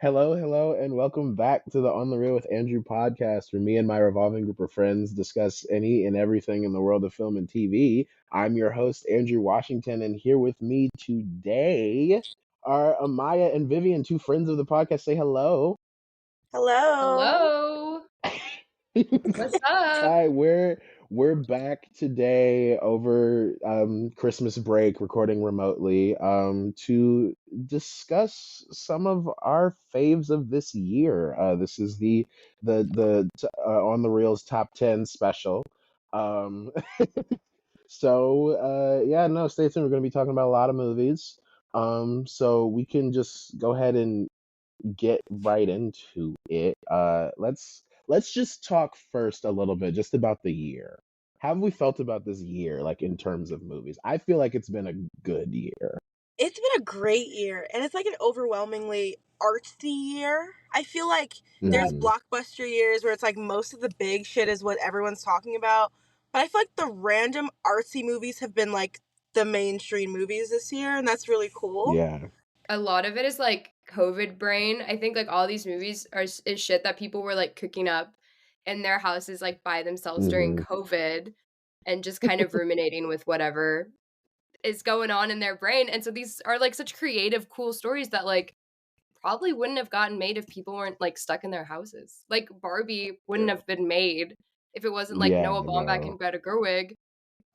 Hello, hello, and welcome back to the On the Real with Andrew podcast, where me and my revolving group of friends discuss any and everything in the world of film and TV. I'm your host, Andrew Washington, and here with me today are Amaya and Vivian, two friends of the podcast. Say hello. Hello. Hello. What's up? Hi, we're back today over Christmas break, recording remotely, to discuss some of our faves of this year. This is the On the Reels top 10 special. Um, yeah, no, stay tuned. We're going to be talking about a lot of movies. So we can just go ahead and get right into it. Let's just talk first a little bit just about the year. How have we felt about this year, like in terms of movies? I feel like it's been a good year. It's been a great year, and it's like an overwhelmingly artsy year. I feel like there's Hmm. blockbuster years where it's like most of the big shit is what everyone's talking about. But I feel like the random artsy movies have been like the mainstream movies this year, and that's really cool. Yeah. A lot of it is like COVID brain. I think like all these movies is shit that people were like cooking up in their houses like by themselves during Hmm. COVID and just kind of ruminating with whatever is going on in their brain. And so these are like such creative, cool stories that like probably wouldn't have gotten made if people weren't like stuck in their houses. Like Barbie wouldn't have been made if it wasn't like Yeah, Noah Baumbach and no. Greta Gerwig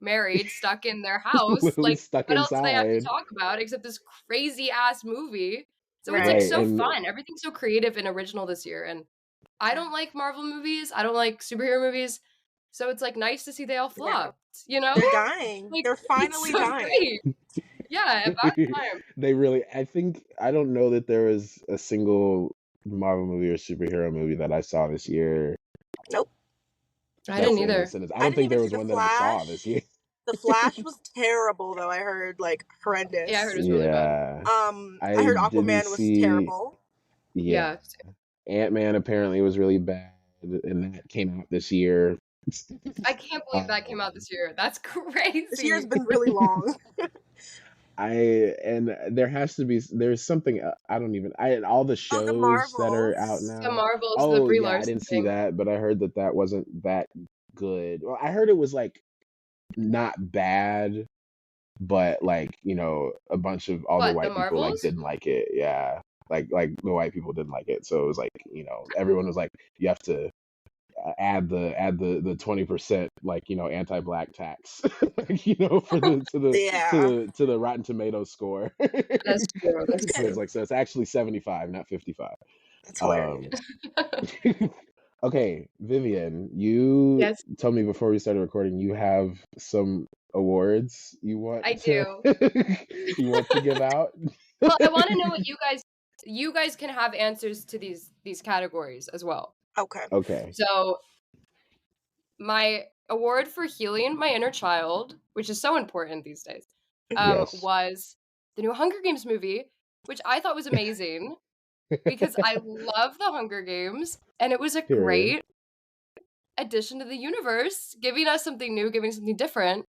married, stuck in their house. Literally Like, stuck what else do they have to inside. talk about except this crazy ass movie? So it's like Right. Right. so And fun. Everything's so creative and original this year. And I don't like Marvel movies. I don't like superhero movies. So it's like nice to see they all Yeah. flopped, you know? They're dying. Like They're it's finally so dying. great. Yeah, about time. they really, I don't know that there was a single Marvel movie or superhero movie that I saw this year Nope. I that didn't saved the either. sentence. I I don't didn't think even there see was The one that I saw this year. Flash. The Flash was terrible, though. I heard like Yeah, I heard it horrendous. was really bad. Yeah. I I heard didn't Aquaman was see. terrible. Yeah. Yeah. Ant-Man apparently was really bad, and that came out this year. I can't believe that came out Um, this year. That's This year's crazy. been really long. and there has to be there's something I don't even I all the Oh, the shows that are out Marvels. The now. Marvels, the Oh Brie yeah, I Larson didn't see thing. that, but I heard that that wasn't that good. Well, I heard it was like not bad, but like a bunch of all the What, the white people like Marvels? didn't like it. Yeah, like the white people didn't like it, so it was like everyone was like you have to add the 20% like anti-black tax for the Yeah. to the Rotten Tomatoes score. That's true. That's So it's true. like so it's actually 75, not 55. That's hilarious. Um, okay, Vivian, you Yes, told me before we started recording you have some awards you I want to do. you want to give out. Well, I want to know what you guys can have answers to these categories as well. Okay. Okay. So, my award for healing my inner child, which is so important these days, Yes. was the new Hunger Games movie, which I thought was amazing because I love the Hunger Games and it was a Period. great addition to the universe, giving us something new, giving something different.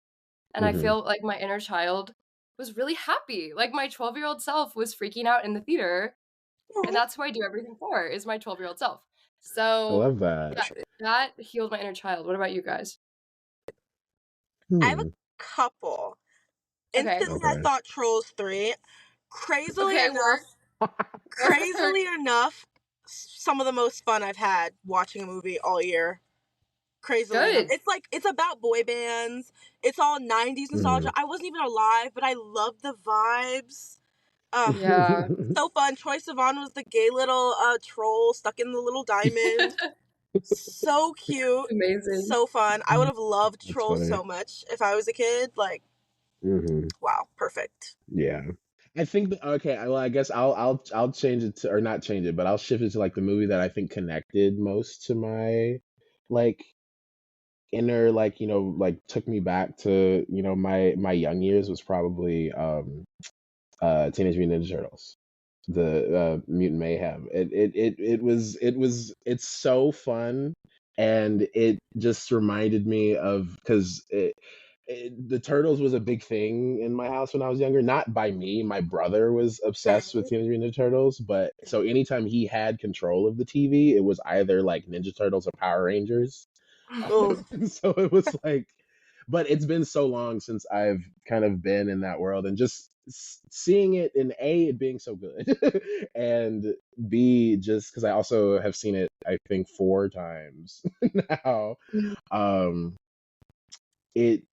And I Hmm. feel like my inner child was really happy. Like my 12-year-old self was freaking out in the theater, and Aw, that's who I do everything for, is my 12-year-old self. I So love that. yeah, that healed my inner child. What about you guys? I have a Hmm. couple. Okay. Instantly, I Okay. thought Trolls 3. Crazily Okay, word. enough, Word. crazily enough, some of the most fun I've had watching a movie all year. Crazily enough. Good. It's like, it's about boy bands. It's all 90s Hmm. nostalgia. I wasn't even alive, but I love the vibes. Uh, Yeah. so fun. Troye Sivan was the gay little troll stuck in the little diamond. So cute. Amazing. So fun. I would have loved That's Trolls funny. so much if I was a kid. Like, Hmm. wow, perfect. Yeah. I think okay, well, I guess I'll change it to, or not change it, but I'll shift it to like the movie that I think connected most to my like inner like like took me back to my young years was probably Teenage Mutant Ninja Turtles, the Mutant Mayhem. It's so fun, and it just reminded me of because the Turtles was a big thing in my house when I was younger. Not by me. My brother was obsessed with Right. Teenage Mutant Ninja Turtles, but so anytime he had control of the TV, it was either like Ninja Turtles or Power Rangers. Oh, So it was like, but it's been so long since I've kind of been in that world, and just seeing it in A, it being so good, and B, just because I also have seen it, I think 4 times now. Um, it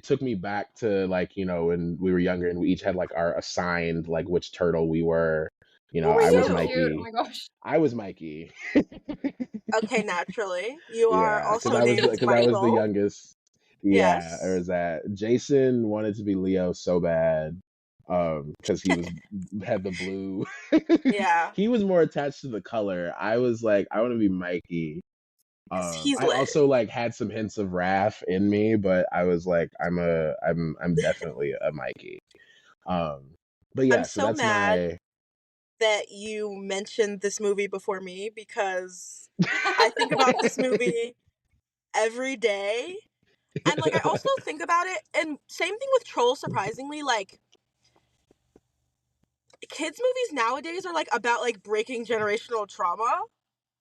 took me back to, like, when we were younger and we each had like our assigned, like, which turtle we were. who were I was So cute. Oh you? Mikey. my gosh. I was Mikey. Okay, naturally. You are Yeah, because also I was named the Michael. youngest. Yeah, or Yes. is that Jason wanted to be Leo so bad, because he was had the blue. Yeah, He was more attached to the color. I was like, I want to be Mikey. because he's I lit. also like had some hints of Raph in me, but I was like, I'm definitely a Mikey. Um, but I'm yeah, so so that's mad my. that you mentioned this movie before me because I think about this movie every day. And like I also think about it and same thing with Trolls surprisingly, like kids movies nowadays are like about like breaking generational trauma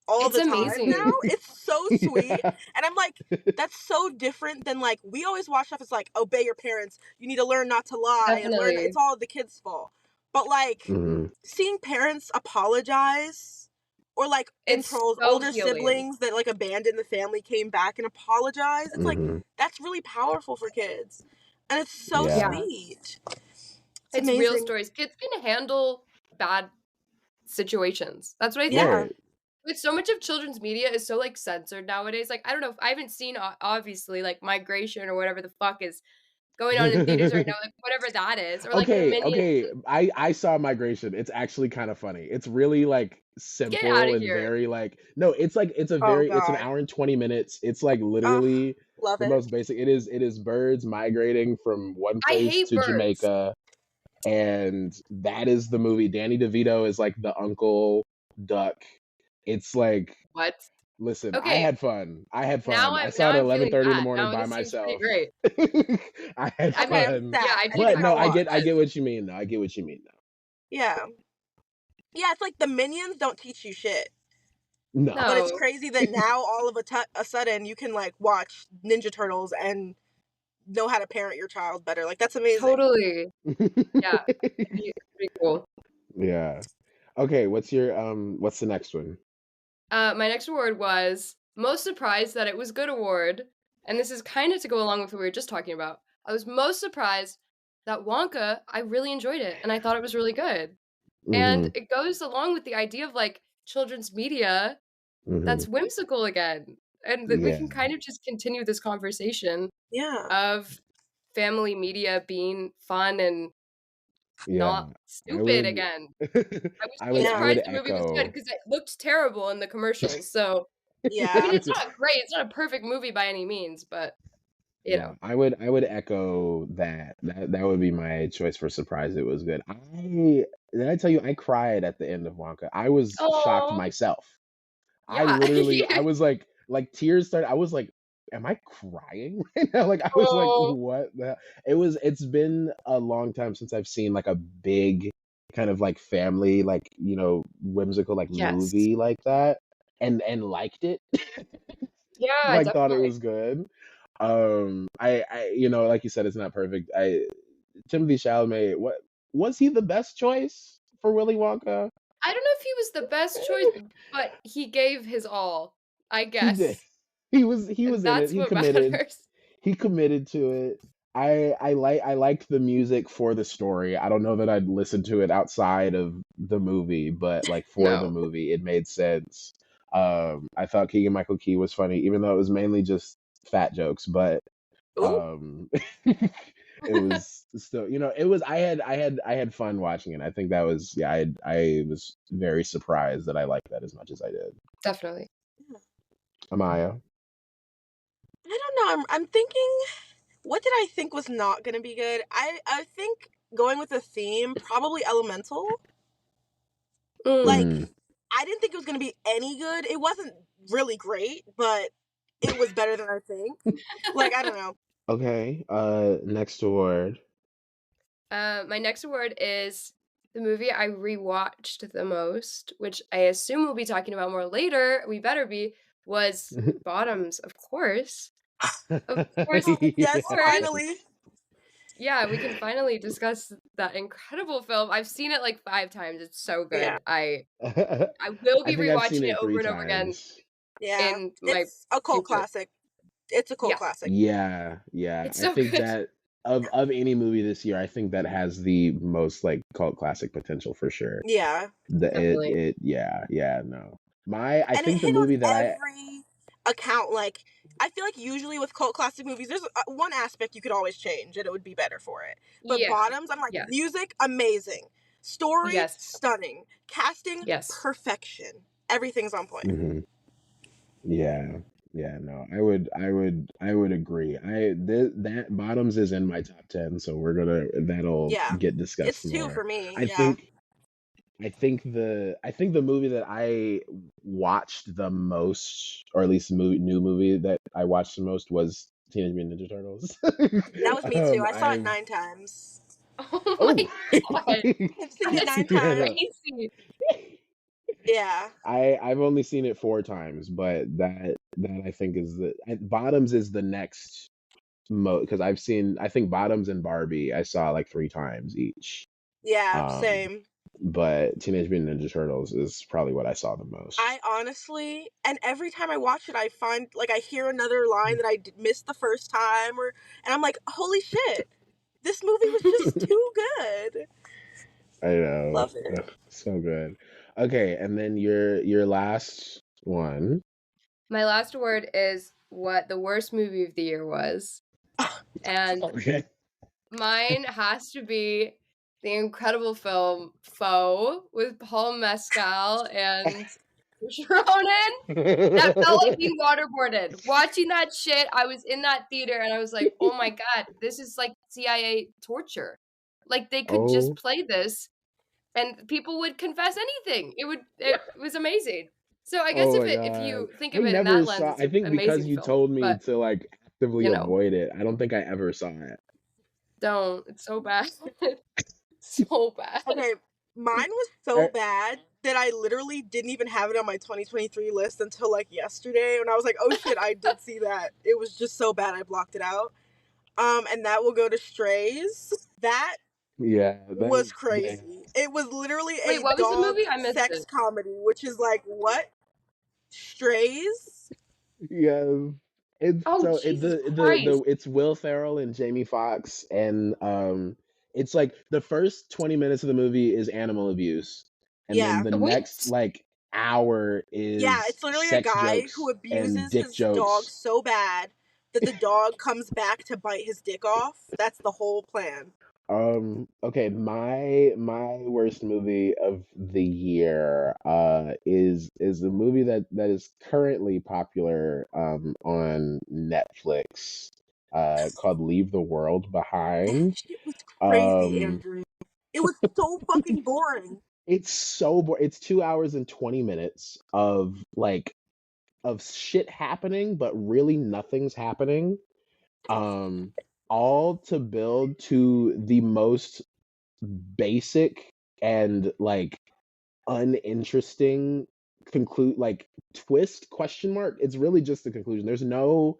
all It's the time now. amazing. It's so sweet. Yeah. And I'm like, that's so different than like we always watch stuff as like obey your parents. You need to learn not to lie and learn it's Definitely. all the kids' fault. But like Hmm. seeing parents apologize or like in It's Trolls, so older healing. siblings that like abandoned the family came back and apologized. It's like Hmm. that's really powerful for kids. And it's so Yeah. Yeah. sweet. It's It's real amazing. stories. Kids can handle bad situations. That's what I think. Yeah. Right. With so much of children's media is so like censored nowadays. Like I don't know if I haven't seen obviously like Migration or whatever the fuck is going on in theaters right now, like whatever that is, or like the Okay, Minions. okay. I saw Migration. It's actually kind of funny. It's really like Get out simple of and here. very like, no, it's like Oh it's an god. hour and 20 minutes. It's like Oh, literally love the it. most basic. It is birds migrating from one I place hate to birds. Jamaica, and that is the movie. Danny DeVito is like the Uncle Duck. It's like, What? listen, I Okay, had fun. I had now fun. I now saw it at I'm eleven feeling thirty in the bad. morning Now by this seems pretty myself. great. I had I Okay, mean, I'm fun. yeah, sad. I I need take But to back no, go what I I get I watch. get said. what you mean though. I get what you mean though. Yeah. Yeah, it's like the Minions don't teach you shit. No. But it's No, crazy that now all of a sudden you can like watch Ninja Turtles and know how to parent your child better. Like that's amazing. totally. Yeah, it's pretty cool. Yeah. Okay, what's the next one? My next award was most surprised that it was good award, and this is kind of to go along with what we were just talking about. I was most surprised that Wonka, I really enjoyed it, and I thought it was really good. And Mhm. it goes along with the idea of like children's media Mhm. that's whimsical again, and that we Yeah. can kind of just continue this conversation Yeah. of family media being fun and Yeah. not I stupid would again. I was so I Yeah. would surprised the movie was good echo. because it looked terrible in the commercials. So I mean, Yeah. it's not great. It's not a perfect movie by any means, but you Yeah, know. I would echo that. That would be my choice for surprise. It was good. Did I tell you I cried at the end of Wonka? I was shocked Oh, myself. yeah. I was like tears started. I was like, am I crying right now? Like I was like, Oh, what the hell? It's been a long time since I've seen like a big kind of like family, like, whimsical like yes. movie like that, and liked it. Yeah, Like thought it definitely. was good. I like you said, it's not perfect. Timothy Chalamet, what was he the best choice for Willy Wonka? I don't know if he was the best choice, but he gave his all, I He did. guess. He was And in it. that's He what committed. matters. He committed to it. I liked the music for the story. I don't know that I'd listen to it outside of the movie, but like for the No. movie, it made sense. I thought Keegan Michael Key was funny, even though it was mainly just fat jokes, but Ooh. it was still, it was. I had fun watching it. I think that was, yeah. I was very surprised that I liked that as much as I did. Definitely. Amaya. I don't know. I'm thinking what did I think was not going to be good? I think going with the theme probably Elemental. Mm. Like Hmm. I didn't think it was going to be any good. It wasn't really great, but it was better than I think. Like I don't know. Okay. Next award. My next award is the movie I rewatched the most, which I assume we'll be talking about more later. We better be. Was Bottoms, of course. Of course, of Yes, course. Yeah. finally. Yeah, we can finally discuss that incredible film. I've seen it like 5 times. It's so Yeah. good. I will I be think I've seen rewatching it it over three and over again times. Yeah. in my It's a cult future. classic. It's a cult Yeah, classic. Yeah, yeah. it's I so think good. that of any movie this year, I think that has the most like cult classic potential for sure. Yeah. Definitely. Yeah, no. I And it think the hit on movie that I every account. Like, I feel like usually with cult classic movies, there's one aspect you could always change and it would be better for it. But Yeah. Bottoms, I'm like, Yes. music, amazing. Story, Yes. stunning. Casting, Yes. perfection. Everything's on point. Mhm. Yeah. Yeah, no. I would agree. That Bottoms is in my top 10, so that'll Yeah. get discussed It's two more. for me. I Yeah. think I think the movie that I watched the most, or at least new movie that I watched the most, was Teenage Mutant Ninja Turtles. That was me too. I saw it I've 9 times. Oh my oh god. I've seen it That's 9 times. yeah, crazy. Yeah. I've only seen it 4 times, but that I think is Bottoms is the next because I think Bottoms and Barbie I saw like 3 times each. Yeah, Um, same. but Teenage Mutant Ninja Turtles is probably what I saw the most. I honestly, and every time I watch it, I find like I hear another line that I missed the first time, and I'm like, holy shit, this movie was just too good. I know. Love it. Ugh, so good. Okay, and then your last one. My last word is what the worst movie of the year was. And Okay. mine has to be the incredible film Foe with Paul Mescal and Ronan. That felt like being waterboarded. Watching that shit, I was in that theater and I was like, oh my god, this is like CIA torture. Like they could just Oh, play this and people would confess anything. It was amazing. So I guess oh my if God. you think I of it in never that lens, saw, it's I an think because amazing you film. told me But to like actively you know, avoid it, I don't think I ever saw it. don't. It's so bad. So bad. Okay, mine was so I, bad that I literally didn't even have it on my 2023 list until like yesterday when I was like, oh shit, I did see that. It was just so bad I blocked it out. And that will go to Strays. That yeah, was yeah. crazy. It was literally Wait, a what was the dog movie? I missed sex it. comedy, which is like, what? Strays? Yeah, it's Oh, so Jesus Christ. it's Will Ferrell and Jamie Foxx, and it's like the first 20 minutes of the movie is animal abuse, and then Yeah. the next Wait. like hour Yeah, is it's literally a sex guy who jokes and abuses dick his dog jokes. so bad that the dog comes back to bite his dick off. That's the whole plan. Okay, my worst movie of the year is a movie that is currently popular on Netflix called Leave the World That Behind. shit was crazy, Um Andrew. It was so fucking boring. it's so it's 2 hours and 20 minutes of of shit happening, but really nothing's happening. Um all to build to the most basic and like uninteresting conclude like twist question mark. It's really just the conclusion. There's no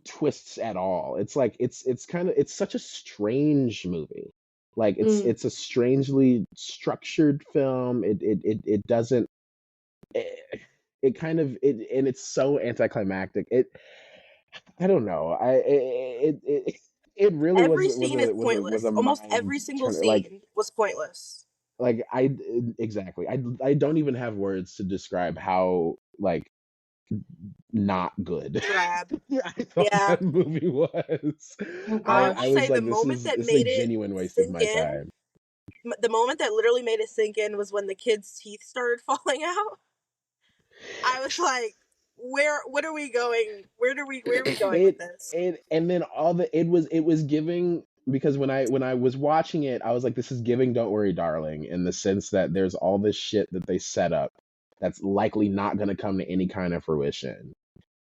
twists at all. It's like it's kind of it's such a strange movie. Like Mm. it's a strangely structured film. It doesn't it kind of it and it's so anticlimactic. I don't know. It really Every scene is was a pointless. Almost every mind single turner. scene was pointless. Like exactly. I don't even have words to describe how like not good Drab. I thought Yeah. that movie was. Oh I gosh. will I was say the like, moment that this is a made it genuine waste of sink my in, time. the moment that literally made it sink in was when the kid's teeth started falling out. I was like, what are we going? Where are we going with It this? and then it was giving, because when I was watching it, I was like, this is giving Don't Worry Darling, in the sense that there's all this shit that they set up that's likely not going to come to any kind of fruition.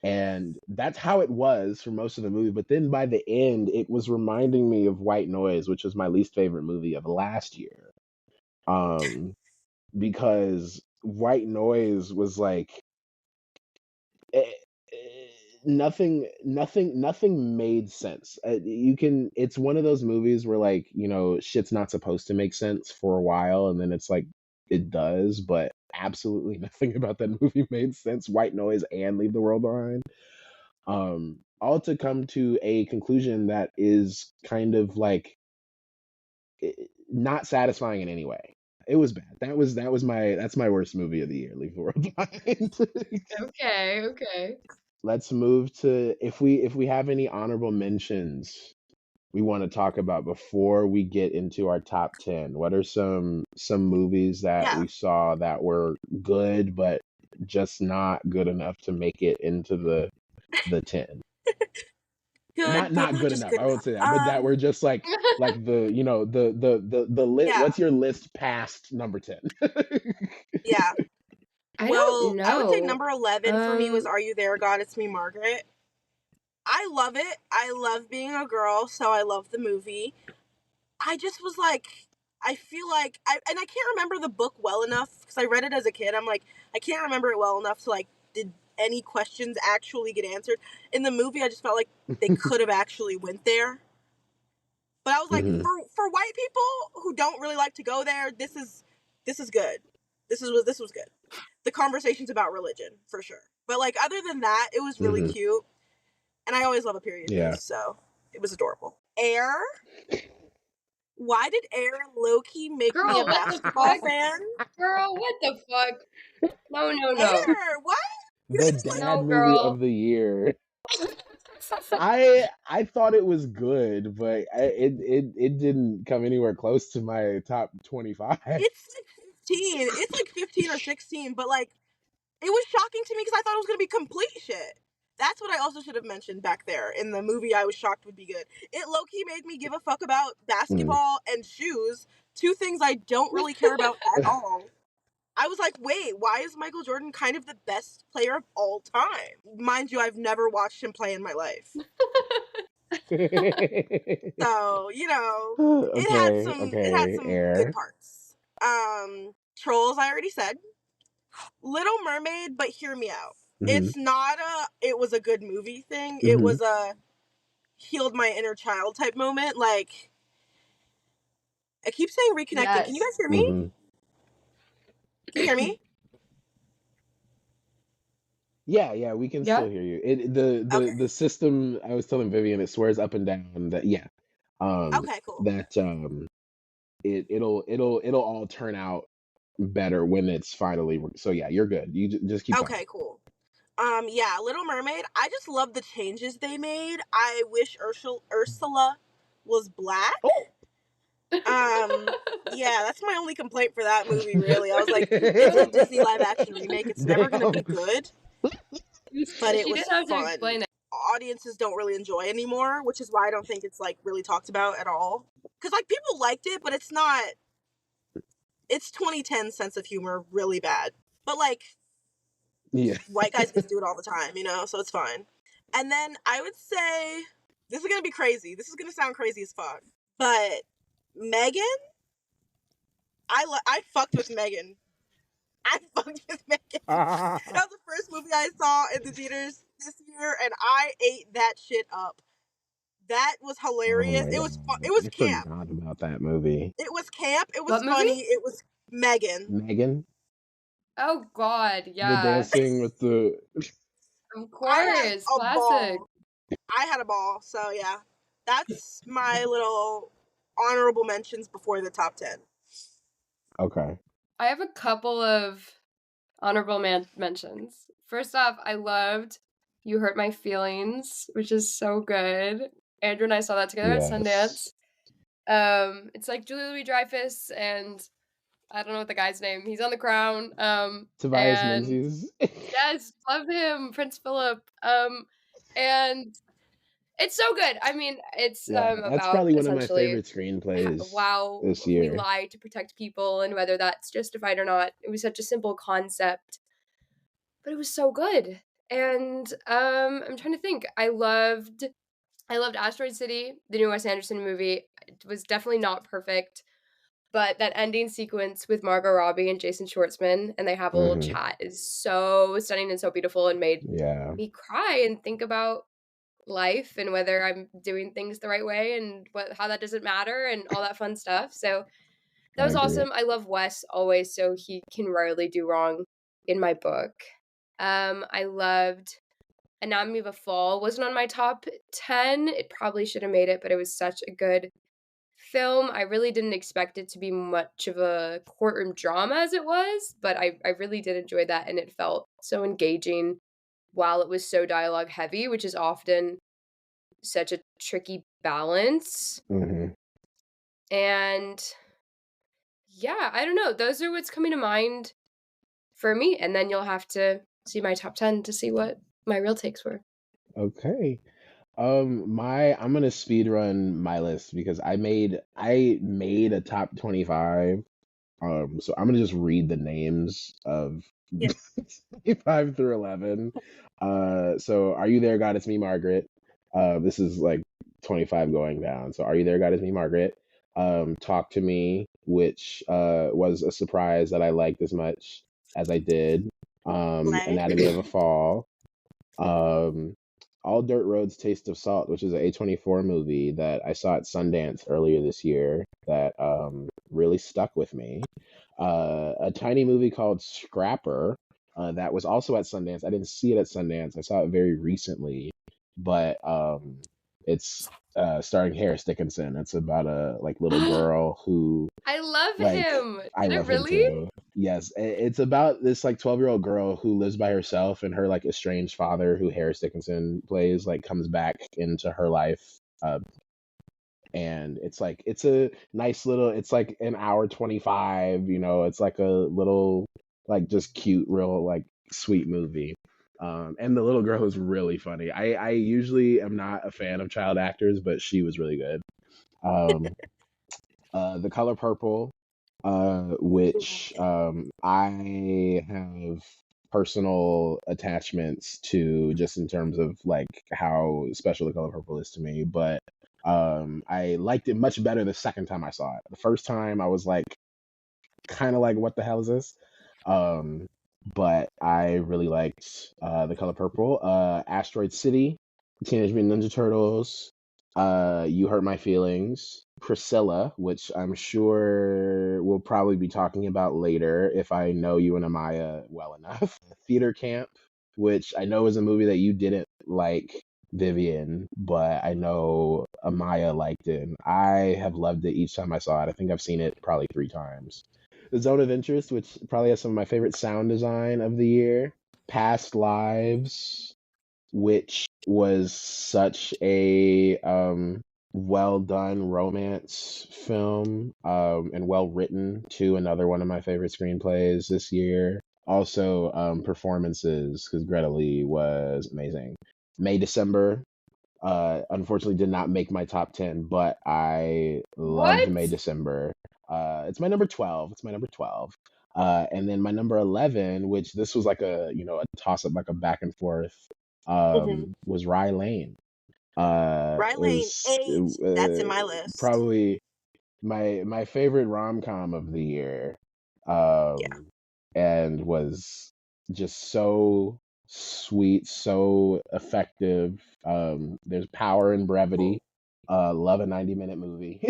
And that's how it was for most of the movie. But then by the end, it was reminding me of White Noise, which was my least favorite movie of last year. Um, because White Noise was like eh, nothing made sense. It's one of those movies where like, shit's not supposed to make sense for a while and then it's like it does, but absolutely nothing about that movie made sense. White Noise and Leave the World Behind. All to come to a conclusion that is kind of like not satisfying in any way. It was bad. That's my worst movie of the year, Leave the World Behind. Okay. Let's move to if we have any honorable mentions we want to talk about before we get into our top 10. What are some movies that Yeah. we saw that were good but just not good enough to make it into the 10? Good, Not but not good just enough. good I won't enough. say that, but that were just like the lit. Yeah, What's your list past number 10? yeah. I don't Well, I would say know. number 11 for me was Are You There, God? It's Me, Margaret. I love it. I love being a girl, so I love the movie. I just was like, I feel like and I can't remember the book well enough because I read it as a kid. I'm like, I can't remember it well enough to like, did any questions actually get answered? In the movie, I just felt like they could have actually went there. But I was like, Hmm. for white people who don't really like to go there, this is good. This was good. The conversations about religion for sure. But like other than that, it was really Hmm. cute, and I always love a period Yeah. piece, so it was adorable. Air. Why did Air low-key make me a Girl, what the basketball fuck? fan? Girl, what the fuck? No. Air, what? You The think it's like dad No, movie of girl. the year. I thought it was good, but it didn't come anywhere close to my top 25. it's like 15. It's like 15 or 16, but like it was shocking to me because I thought it was gonna be complete shit. That's what I also should have mentioned back there in the movie. I was shocked would be good. It low key made me give a fuck about Mm. basketball and shoes, two things I don't really care about at all. I was like, wait, why is Michael Jordan kind of the best player of all time? Mind you, I've never watched him play in my life. So, it had Okay, some good Air. parts. Trolls, I already said. Little Mermaid, but hear me out. Hmm. It's not it was a good movie thing. It Hmm. was a healed my inner child type moment. Like, I keep saying reconnecting. Can you Yes. guys hear me? Hmm. Can you hear me? Yeah, we can Yeah. still hear you. The Okay. system, I was telling Vivian, it swears up and down that um Okay, cool. that it'll all turn out better when it's finally. So yeah, you're good. You just keep talking. Okay, cool. Yeah, Little Mermaid. I just love the changes they made. I wish Ursula was black. Oh. Yeah, that's my only complaint for that movie, really. I was like, it's a Disney live action remake. It's never gonna be Damn. good, but it She was didn't have to fun. explain it. Audiences don't really enjoy anymore, which is why I don't think it's like really talked about at all. Because like people liked it, but it's not. It's 2010 sense of humor really bad. But like Yeah. white guys get to do it all the time, so it's fine. And then I would say this is gonna be crazy. This is gonna sound crazy as fuck, but Megan, I fucked with Megan. I fucked with Megan. That was the first movie I saw in the theaters this year, and I ate that shit up. That was Oh hilarious. my It was fun. god, It was I camp. forgot about that movie. It was camp. It was What movie? funny. It was Megan. Megan, Oh God, the yeah. dancing with the. Of I had course, a classic. ball. I had a ball. So yeah, that's my little honorable mentions before the top 10. Okay. I have a couple of honorable mentions. First off, I loved You Hurt My Feelings, which is so good. Andrew and I saw that together at Yes. Sundance. It's like Julia Louis-Dreyfus and I don't know what the guy's name. He's on The Crown. Tobias And Menzies. yes, love him, Prince Philip. And it's so good. I mean, it's Yeah, that's about probably one of my essentially favorite screenplays wow, this we year. lie to protect people and whether that's justified or not. It was such a simple concept, but it was so good. And I'm trying to think. I loved Asteroid City, the new Wes Anderson movie. It was definitely not perfect, but that ending sequence with Margot Robbie and Jason Schwartzman, and they have a little Hmm. chat, is so stunning and so beautiful, and made Yeah, me cry and think about life and whether I'm doing things the right way and how that doesn't matter and all that fun stuff. So that I was agree. awesome. I love Wes always, so he can rarely do wrong in my book. I loved Anatomy of a Fall. Wasn't on my top 10. It probably should have made it, but it was such a good film. I really didn't expect it to be much of a courtroom drama as it was, but I really did enjoy that, and it felt so engaging while it was so dialogue heavy, which is often such a tricky balance. Hmm. And yeah, I don't know. Those are what's coming to mind for me. And then you'll have to see my top 10 to see what my real takes were. Okay. I'm gonna speed run my list because I made a top 25. So I'm gonna just read the names of Yeah. 25 through 11. So Are You There, God? It's Me, Margaret. This is like 25 going down. So Are You There, God? It's Me, Margaret. Talk to Me, which was a surprise that I liked as much as I did. Play. Anatomy of a Fall. Um, All Dirt Roads Taste of Salt, which is an A24 movie that I saw at Sundance earlier this year that really stuck with me. A tiny movie called Scrapper that was also at Sundance. I didn't see it at Sundance. I saw it very recently, but it's starring Harris Dickinson. It's about a like little girl who I love like him. I Did it love him really? too. Yes, it's about this like 12-year-old girl who lives by herself, and her like estranged father, who Harris Dickinson plays, like comes back into her life. And it's like it's a nice little. It's like an hour 25. It's like a little like just cute, real like sweet movie. And the little girl is really funny. I usually am not a fan of child actors, but she was really good. Um, The Color Purple, which I have personal attachments to just in terms of like how special The Color Purple is to me. But I liked it much better the second time I saw it. The first time I was like, kind of like, what the hell is this? Um, but I really liked The Color Purple. Asteroid City, Teenage Mutant Ninja Turtles, You Hurt My Feelings, Priscilla, which I'm sure we'll probably be talking about later if I know you and Amaya well enough. Theater Camp, which I know is a movie that you didn't like, Vivian, but I know Amaya liked it. And I have loved it each time I saw it. I think I've seen it probably 3 times. The Zone of Interest, which probably has some of my favorite sound design of the year. Past Lives, which was such a well done romance film and well written too. Another one of my favorite screenplays this year. Also, performances because Greta Lee was amazing. May December, unfortunately did not make my top 10, but I loved What? May December. It's my number 12. It's my number 12. And then my number 11, which this was like a toss up, like a back and forth, Hmm. was Rye Lane. It Rylane was 8. That's in my list. probably my favorite rom com of the year, Yeah. um, and was just so sweet, so effective. There's power in brevity. Love a 90-minute movie.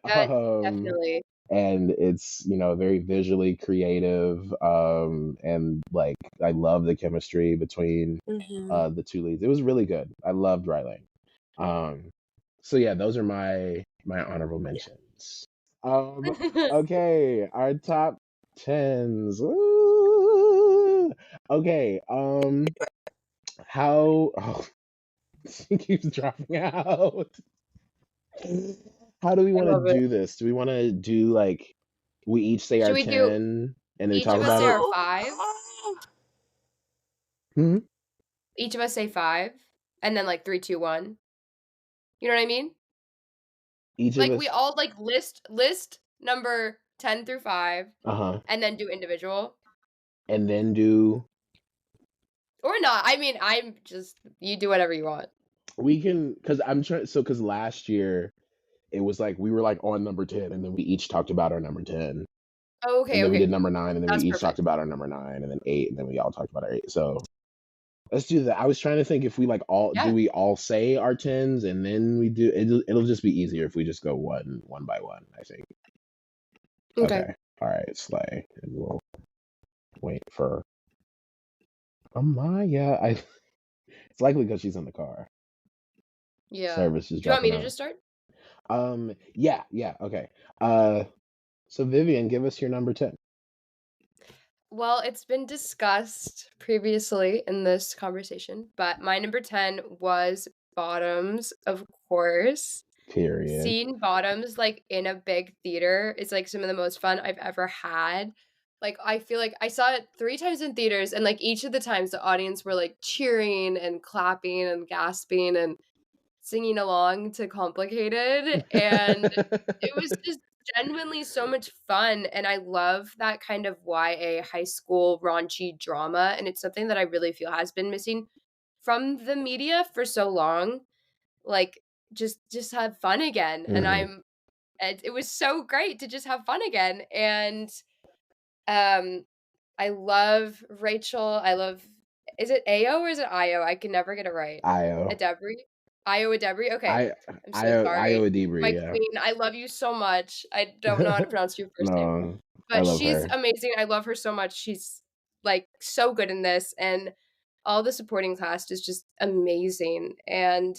Yeah, um, definitely. and it's very visually creative. And like I love the chemistry between Hmm. the two leads. It was really good. I loved Riley. Um, so yeah, those are my honorable Yeah. mentions. Um, okay, our top tens. Ooh. Okay, how oh, she keeps dropping out. How do we I want to love it. do this? Do we want to do like we each say Should our we do 10 and then we each talk of us about say it? our Oh, 5? Hmm. Each of us say 5 and then like 3, 2, 1. You know what I mean? Each of Like we us. all like list number 10 through 5 Uh-huh. and then do individual. And then do Or not. I mean, I'm just you do whatever you want. We can, because I'm trying. So, because last year it was like we were like on number 10, and then we each talked about our number 10, Oh, and okay, then we did okay. number 9, and then we That's each perfect. talked about our number 9, and then 8, and then we all talked about our 8. So let's do that. I was trying to think if we like all do Yeah. we all say our 10s, and then we do it'll just be easier if we just go one by one, I think. Okay. Okay. All right, Slay. And we'll wait for Amaya. It's likely because she's in the car. Yeah. Service is Do you want me dropping to off. just start? Yeah, okay. So Vivian, give us your number 10. Well, it's been discussed previously in this conversation, but my number 10 was Bottoms, of course. Period. Seeing Bottoms, like, in a big theater is, like, some of the most fun I've ever had. Like, I feel like I saw it 3 times in theaters, and, like, each of the times the audience were, like, cheering and clapping and gasping and singing along to Complicated, and it was just genuinely so much fun, and I love that kind of YA high school raunchy drama, and it's something that I really feel has been missing from the media for so long. Like, just have fun again, and Mhm. it was so great to just have fun again, and, um, I love Rachel, I love is it Ayo or is it Io? I can never get it right. Io. Adebri? Io Adebri? Okay. I I'm so Io sorry. Adibri, My yeah. queen, I love you so much. I don't know how to pronounce your first name, No, I but love she's her. amazing. I love her so much. She's, like, so good in this, and all the supporting cast is just amazing, and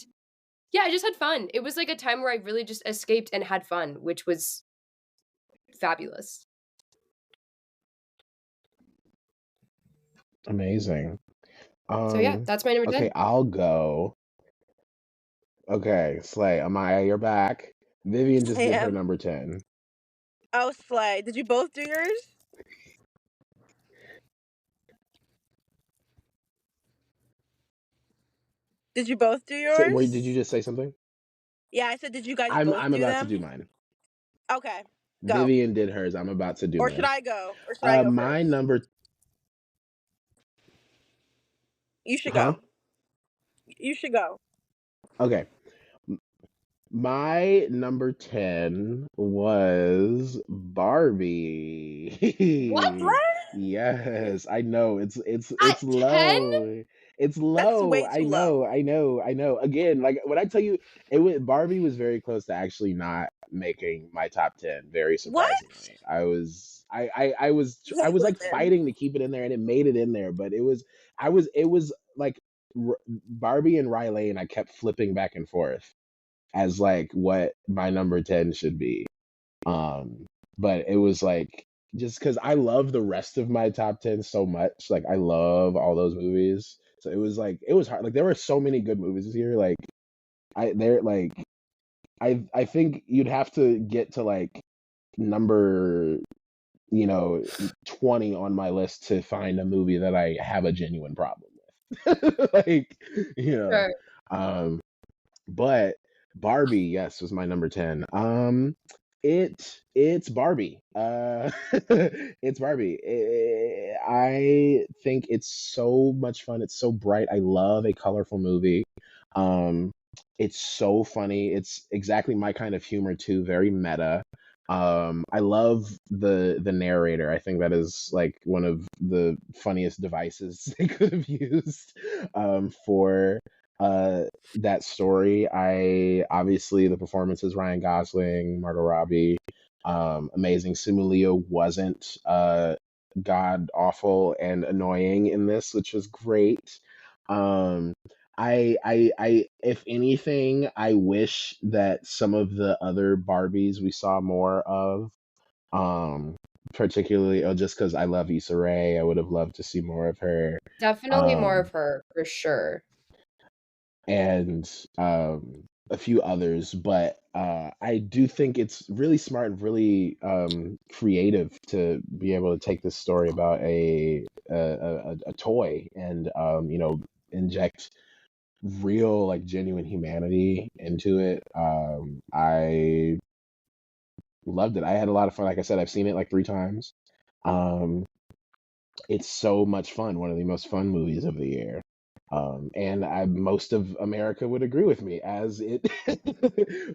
yeah, I just had fun. It was, like, a time where I really just escaped and had fun, which was fabulous. Amazing. So, yeah, that's my number Okay, 10. I'll go. Okay, Slay, Amaya, you're back. Vivian just did her Sam. number 10. Oh, Slay. Did you both do yours? Did you both do Say, wait, did you yours? just say something? Yeah, I said, did you guys I'm both I'm do about to them? do mine. Okay, go. Vivian did hers. I'm about to do Or should mine. I go? Or should I go My first? number, You should huh? go. You should go. Okay. My number 10 was What? Barbie. Yes, I know. It's At 10? low. It's That's low. way I too low. know. I know. I know. Again, like when I tell you Barbie was very close to actually not making my top 10, very What? surprisingly. I Wait, was like listen. fighting to keep it in there, and it made it in there, but it was like Barbie and Riley, and I kept flipping back and forth as like what my number 10 should be. Um, but it was like just because I love the rest of my top 10 so much. Like I love all those movies. So it was like it was hard. Like there were so many good movies this year. Like I think you'd have to get to like number 20 on my list to find a movie that I have a genuine problem with. Like, you know. Sure. Um But Barbie, yes, was my number 10. It's Barbie. It's Barbie. I think it's so much fun. It's so bright. I love a colorful movie. Um, it's so funny. It's exactly my kind of humor too, very meta. I love the narrator. I think that is like one of the funniest devices they could have used for uh that story. I obviously the performances Ryan Gosling, Margot Robbie, amazing. Simu Liu wasn't god awful and annoying in this, which was great. Um, if anything, I wish that some of the other Barbies we saw more of. Um, particularly, just because I love Issa Rae, I would have loved to see more of her. Definitely more Um, of her, for sure. and a few others, but I do think it's really smart and really creative to be able to take this story about a toy and inject real like genuine humanity into it. I loved it. I had a lot of fun. Like I said, I've seen it like 3 times. Um, it's so much fun. One of the most fun movies of the year. And most of America would agree with me, as it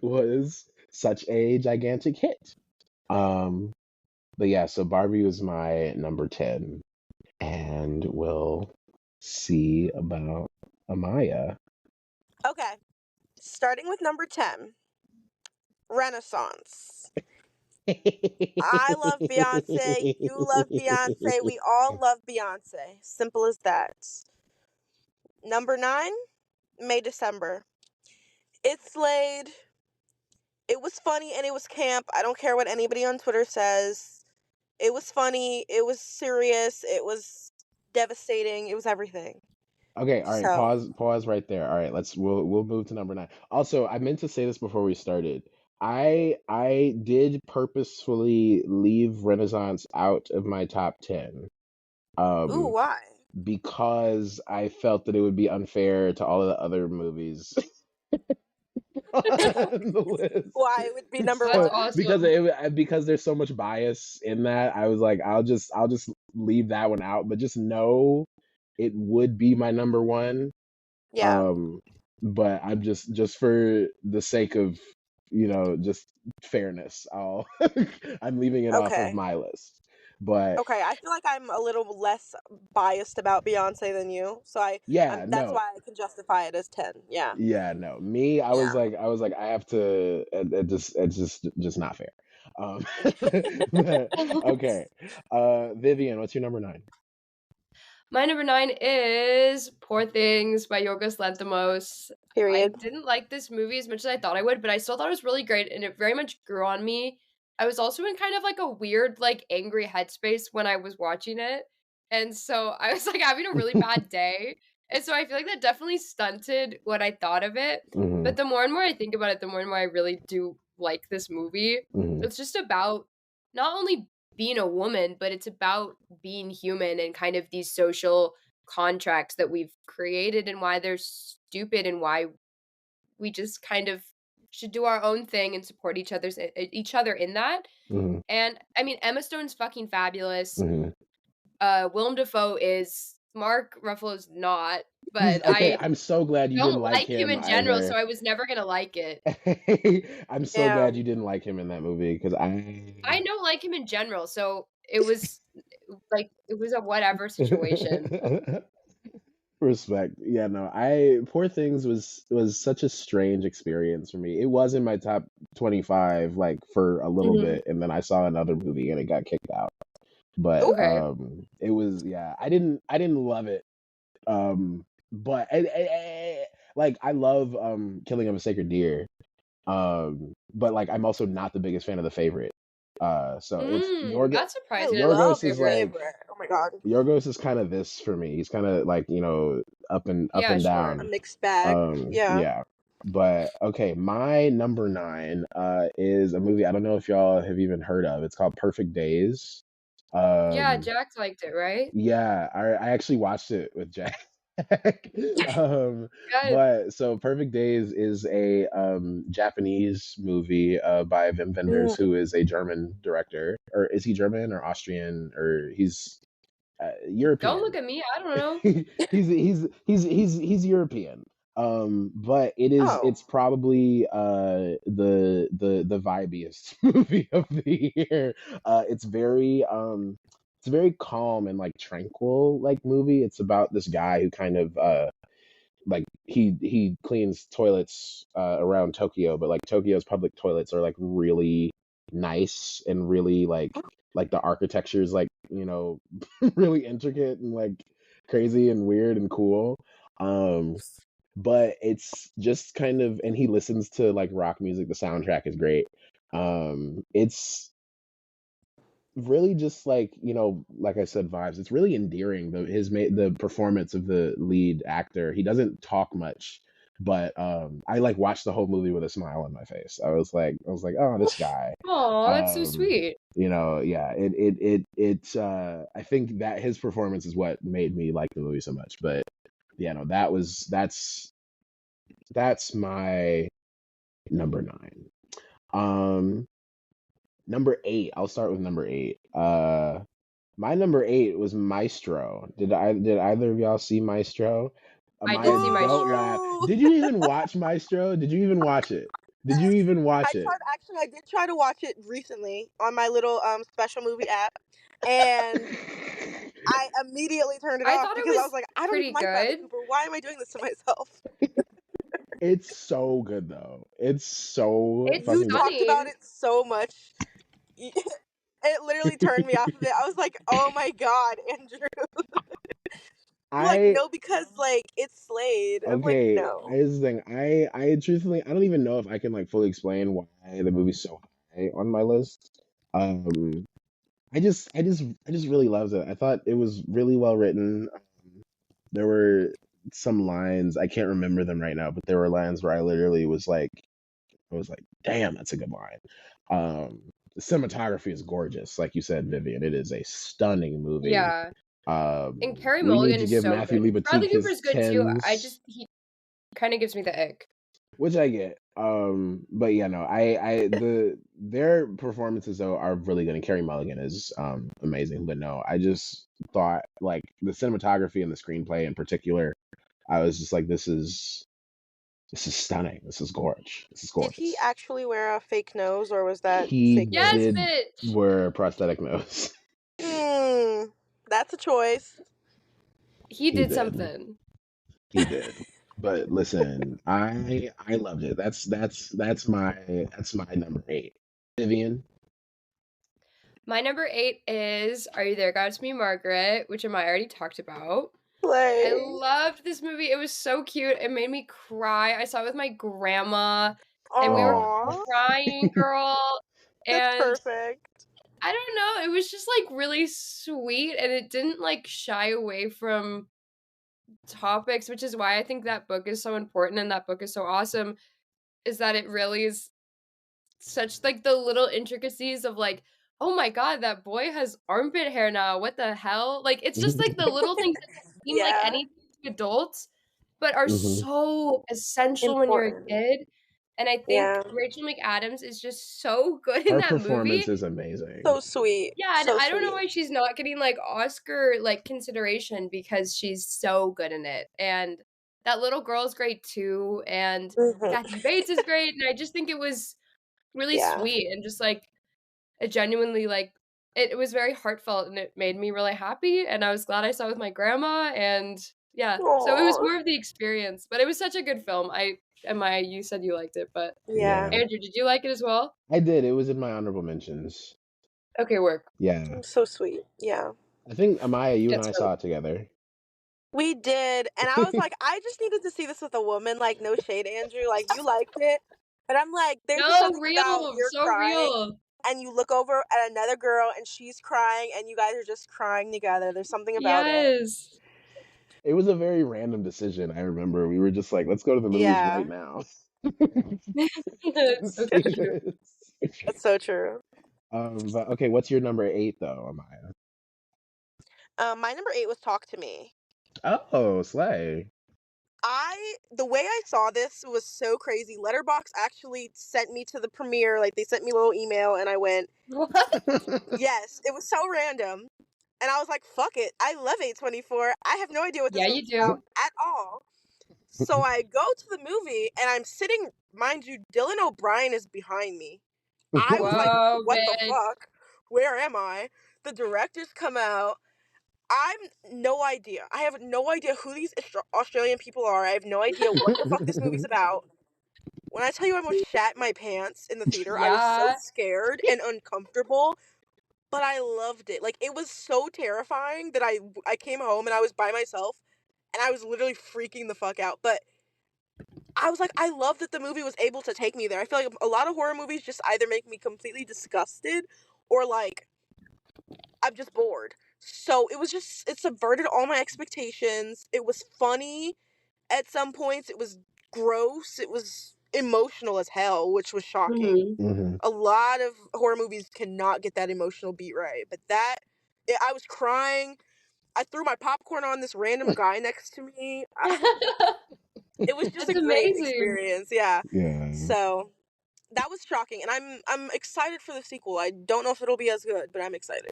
was such a gigantic hit. Um, but yeah, so Barbie was my number 10, and we'll see about Amaya. Okay, starting with number 10, Renaissance. I love Beyonce. You love Beyonce. We all love Beyonce. Simple as that. Number 9, May December. It slayed. It was funny and it was camp. I don't care what anybody on Twitter says. It was funny. It was serious. It was devastating. It was everything. Okay, all right, So, pause right there. All right, we'll move to number 9. Also, I meant to say this before we started. I did purposefully leave Renaissance out of my top 10. ooh, Um, why? because I felt that it would be unfair to all of the other movies on the list. Why it would be number That's So 1? awesome. because there's so much bias in that, I was like, I'll just leave that one out, but just know it would be my number 1. Yeah. Um, but I'm just for the sake of, just fairness, I'm leaving it off of Okay. my list. But Okay, I feel like I'm a little less biased about Beyonce than you, so yeah, that's no. why I can justify it as 10. Yeah. Yeah, no. Me, Yeah. I was like, I have to. It's just not fair. Um, but, okay. Vivian, what's your number 9? My number 9 is Poor Things by Yorgos Lanthimos. I Period. didn't like this movie as much as I thought I would, but I still thought it was really great and it very much grew on me. I was also in kind of like a weird, like angry headspace when I was watching it. And so I was like having a really bad day. And so I feel like that definitely stunted what I thought of it. Hmm. But the more and more I think about it, the more and more I really do like this movie. Hmm. It's just about not only being a woman, but it's about being human and kind of these social contracts that we've created and why they're stupid and why we just kind of should do our own thing and support each other in that. Hmm. And I mean, Emma Stone's fucking fabulous. Hmm. Willem Dafoe is. Mark Ruffalo's not, He's but okay. I I'm so glad you didn't don't like like him him in general, either. so I was never gonna like it. I'm so Yeah. glad you didn't like him in that movie because I don't like him in general, so it was like it was a whatever situation. Respect. Yeah, no. I Poor Things was such a strange experience for me. It was in my top 25 like for a little Mhm. bit, and then I saw another movie and it got kicked out. But Okay. it was, yeah. I didn't love it. But like I love Killing of a Sacred Deer. But like I'm also not the biggest fan of The Favorite. So it's That's I surprising. I love The love Yorgos The is Favorite. like Favorite. Oh my god. Yorgos is kind of this for me. He's kind of like, up Yeah, and sure. A down. mixed bag. Yeah. Yeah. But okay, my number 9 is a movie I don't know if y'all have even heard of. It's called Perfect Days. Yeah, Um Jack liked it, right? yeah, I actually watched it with Jack. um Good. but so Perfect Days is a Japanese movie by Wim Wenders, Mm. who is a German director. Or is he German or Austrian, or he's Don't look European? at me. I don't know. He's European. But Oh. it's probably the vibiest movie of the year. It's very calm and like tranquil like movie. It's about this guy who kind of like he cleans toilets around Tokyo, but like Tokyo's public toilets are like really nice and really like the architecture is like, really intricate and like crazy and weird and cool. Um but it's just kind of, and he listens to like rock music. The soundtrack is great. It's really just like, like I said, vibes. It's really endearing. The performance of the lead actor. He doesn't talk much, but I like watched the whole movie with a smile on my face. I was like, oh, this guy. Aw, that's so sweet. Yeah. I think that his performance is what made me like the movie so much. But yeah, no, that's my number 9. Um, number 8. I'll start with number 8. My number 8 was Maestro. Did either of y'all see Maestro? I did see Amaya, don't Maestro. laugh. Boo! Did you even watch Maestro? Did you even watch it? Did you Yes. even watch it? I did try to watch it recently on my little special movie app, and I immediately turned it I off thought it because I was was like, I don't even pretty like Bradley good. Cooper. Why am I doing this to myself? It's so good though. It's so It's You fucking good. talked about stunning. it so much. It literally turned me off of it. I was like, oh my god, Andrew. You're like, I no, because like it's Slade. I'm like, okay. no. Here's the thing. I truthfully I don't even know if I can like fully explain why the movie's so high on my list. Um, I just really loved it. I thought it was really well written. There were some lines, I can't remember them right now, but there were lines where I was like, damn, that's a good line. The cinematography is gorgeous, like you said, Vivian. It is a stunning movie. Yeah. And Carey We need Mulligan to is give so Matthew good. Libatique Bradley his Cooper's good too. tens, He kind of gives me the ick. which I get. But yeah, no, their performances though are really good, and Carey Mulligan is amazing. But no, I just thought like the cinematography and the screenplay in particular, I was just like, this is stunning. This is gorge. This is Did he gorgeous. actually wear a fake nose, or was that He fake Yes, nose? did bitch. wear a prosthetic nose. Hmm. That's a choice. He He did did. something. He did. But listen, I loved it. That's my number 8. Vivian. My number 8 is Are You There, God? It's Me, Margaret, which I already talked about. I Like, loved this movie. It was so cute. It made me cry. I saw it with my grandma, and we were Oh. aww, crying, girl. that's And perfect. I don't know, it was just, like, really sweet, and it didn't, like, shy away from topics, which is why I think that book is so important and that book is so awesome, is that it really is such, like, the little intricacies of, like, "Oh my god, that boy has armpit hair now, what the hell?" Like, it's just, like, the little things that seem like Yeah, anything to adults, but are Hmm. so essential when you're a important. kid, and I think Yeah, Rachel McAdams is just so good in Her that performance movie. is amazing. so sweet, Yeah, and so I don't know sweet. why she's not getting, like, Oscar, like, consideration because she's so good in it, and that little girl's great too, and Hmm. Kathy Bates is great, and I just think it was really Yeah. sweet and just, like, it genuinely, like it was very heartfelt, and it made me really happy, and I was glad I saw it with my grandma, and yeah, so it was Aww. more of the experience, but it was such a good film. Maya, you said you liked it, but Yeah. Yeah. Andrew, did you like it as well? I did. It was in my honorable mentions. Okay, work. Yeah. So sweet. Yeah. I think Amaya, you and It's I really saw it together. We did, and I was like, I just needed to see this with a woman. Like, no shade, Andrew. Like, you liked it, but I'm like, there's just No, something about real, you're so crying, real. and you look over at another girl, and she's crying, and you guys are just crying together. There's something about it. Yes. It was a very random decision. I remember we were just like, let's go to the movies Yeah, right now. It's so See true. this. that's so true. But okay, what's your number 8 though, Amaya? My number 8 was Talk to Me. Oh, Slay. The way I saw this was so crazy. Letterboxd actually sent me to the premiere. Like, they sent me a little email, and I went, What? yes. It was so random. And I was like, fuck it. I love A24. I have no idea what this Yeah, you movie's do. about at all. So I go to the movie and I'm sitting, mind you, Dylan O'Brien is behind me. I was like, Whoa, what the bitch. fuck? Where am I? The directors come out. I'm no idea. I have no idea who these Australian people are. I have no idea what the fuck this movie's about. When I tell you I almost shat my pants in the theater, I was so Yeah. scared and uncomfortable, but I loved it. Like, it was so terrifying that I came home and I was by myself and I was literally freaking the fuck out. But I was like, I love that the movie was able to take me there. I feel like a lot of horror movies just either make me completely disgusted or like I'm just bored. So it subverted all my expectations. It was funny at some points. It was gross. It was emotional as hell, which was shocking. Mhm. Hmm. A lot of horror movies cannot get that emotional beat right, but I was crying. I threw my popcorn on this random guy next to me. It was just a That's great amazing. experience, yeah. Yeah. So that was shocking, and I'm excited for the sequel. I don't know if it'll be as good, but I'm excited.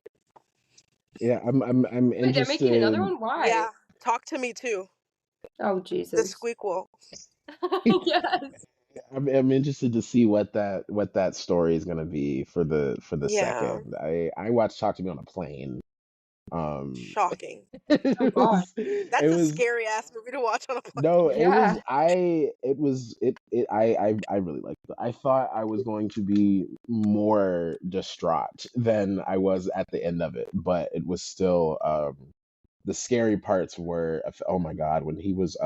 Yeah, I'm Wait, they're making another interested. one? Why? Yeah, talk to me too. Oh, The Jesus. Squeakquel. Yes. I'm interested to see what that story is gonna be for the Yeah, second. I watched Talk to Me on a Plane. Um, shocking. Oh god. it That's a was scary ass movie to watch on a plane. no, Yeah. I really liked it. I thought I was going to be more distraught than I was at the end of it, but it was still the scary parts were, oh my god, when he was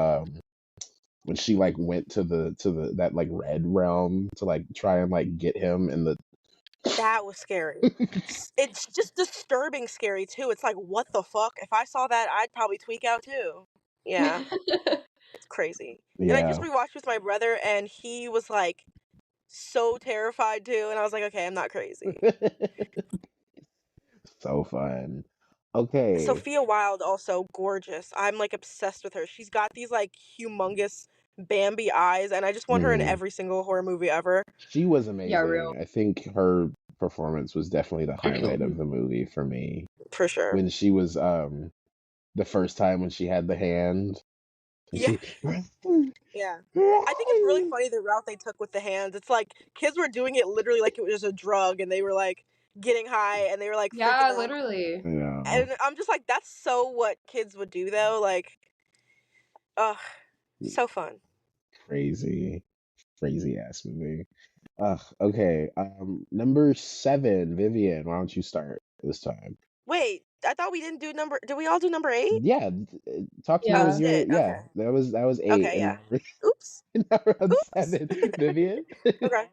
when she like went to the that like red realm to like try and like get him and the That was scary. It's just disturbing scary too. It's like, what the fuck? If I saw that, I'd probably tweak out too. Yeah, it's crazy. And I just yeah. rewatched with my brother, and he was like so terrified too. And I was like, okay, I'm not crazy. So fun. Okay. Sophia Wilde also gorgeous. I'm like obsessed with her. She's got these like humongous Bambi eyes, and I just want her in Mhm. every single horror movie ever. She was Yeah, real. amazing. I think her performance was definitely the highlight of the movie for me. For sure. When she was the first time when she had the hand and Yeah, she yeah. I think it's really funny the route they took with the hands. It's like kids were doing it literally like it was a drug, and they were like getting high, and they were like freaking Yeah, out. literally. yeah, And I'm just like, that's so what kids would do though. Like, ugh, so fun. crazy, crazy ass movie. Ugh, okay. Number 7, Vivian, why don't you start this time? Wait, I thought we didn't do number. Did we all do number 8? Yeah, Talk to Me Oh, was Yeah. your shit. yeah, Okay. that was 8 Okay. and Yeah. now we're Oops. now we're on Oops. 7. Vivian? Okay.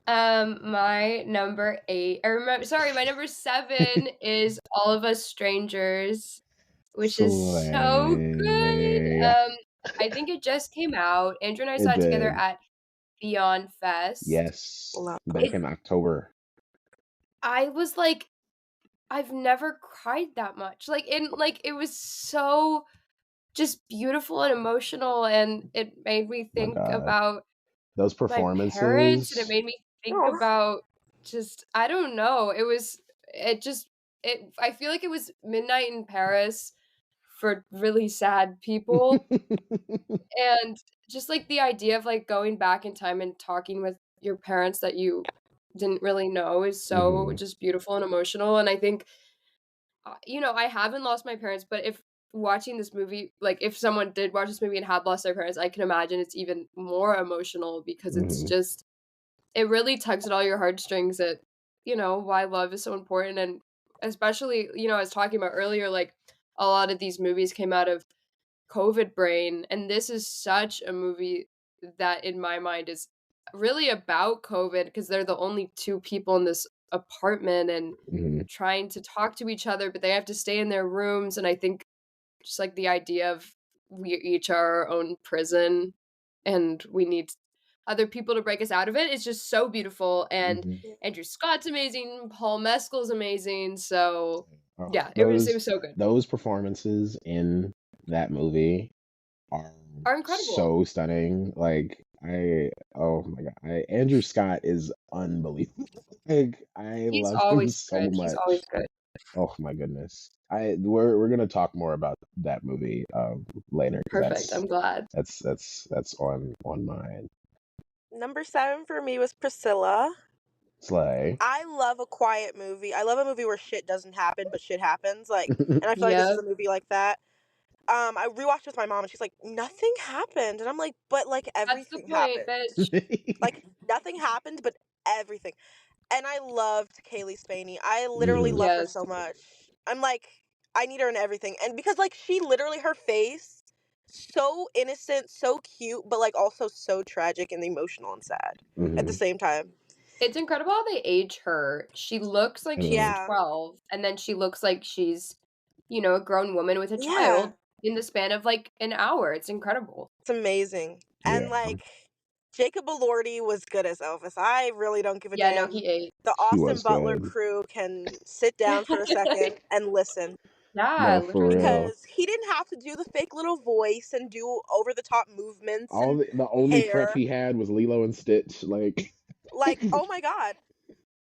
My number 8, I remember sorry, my number 7 is All of Us Strangers, which is so good. Slay. I think it just came out. Andrew and I It saw it together did. at Beyond Fest. Yes, Love. back It in October. I was like, I've never cried that much. Like it was so just beautiful and emotional, and it made me My think God. about Those my parents, and it performances. made me think Oh. about just I don't know, it just it I feel like it was midnight in Paris for really sad people, and just, like, the idea of, like, going back in time and talking with your parents that you didn't really know is so Mhm, just beautiful and emotional, and I think, I haven't lost my parents, but if watching this movie like, if someone did watch this movie and had lost their parents, I can imagine it's even more emotional because it's mhm, just it really tugs at all your heartstrings at, why love is so important, and especially, I was talking about earlier, like, a lot of these movies came out of COVID brain, and this is such a movie that in my mind is really about COVID because they're the only 2 people in this apartment and mhm, trying to talk to each other, but they have to stay in their rooms, and I think just, like, the idea of we each are our own prison and we need other people to break us out of it is just so beautiful, and mhm. Andrew Scott's amazing, Paul Mescal's amazing, so Oh, yeah, it was so good. those performances in that movie are Are incredible. so stunning. Like oh my God, Andrew Scott is unbelievable. Like I He's love him always so good, he's always much. good. Oh my goodness. We're gonna talk more about that movie later because Perfect, I'm glad. that's on mine. Number 7 for me was Priscilla. Slay. I love a quiet movie. I love a movie where shit doesn't happen, but shit happens. Like, and I feel like this is Yep, a movie like that. I rewatched with my mom, and she's like, "Nothing happened," and I'm like, "But like that's the everything point, happened. bitch. Like nothing happened, but everything." And I loved Kaylee Spaney. I literally Mhm, love her Yes. so much. I'm like, I need her in everything, and because like she literally her face, so innocent, so cute, but like also so tragic and emotional and sad at the mhm. same time. It's incredible how they age her. She looks I like she's know. Yeah, 12, and then she looks like she's, a grown woman with a yeah. child in the span of, like, an hour. It's incredible. It's amazing. And Yeah, like Jacob Elordi was good as Elvis. I really don't give a Yeah, no, damn. he ate. The he Austin was Butler good. crew can sit down for a second and listen Yeah, No, for literally. real. because he didn't have to do the fake little voice and do over the top movements All and the only prep hair. he had was Lilo and Stitch. Like, Like, oh my god.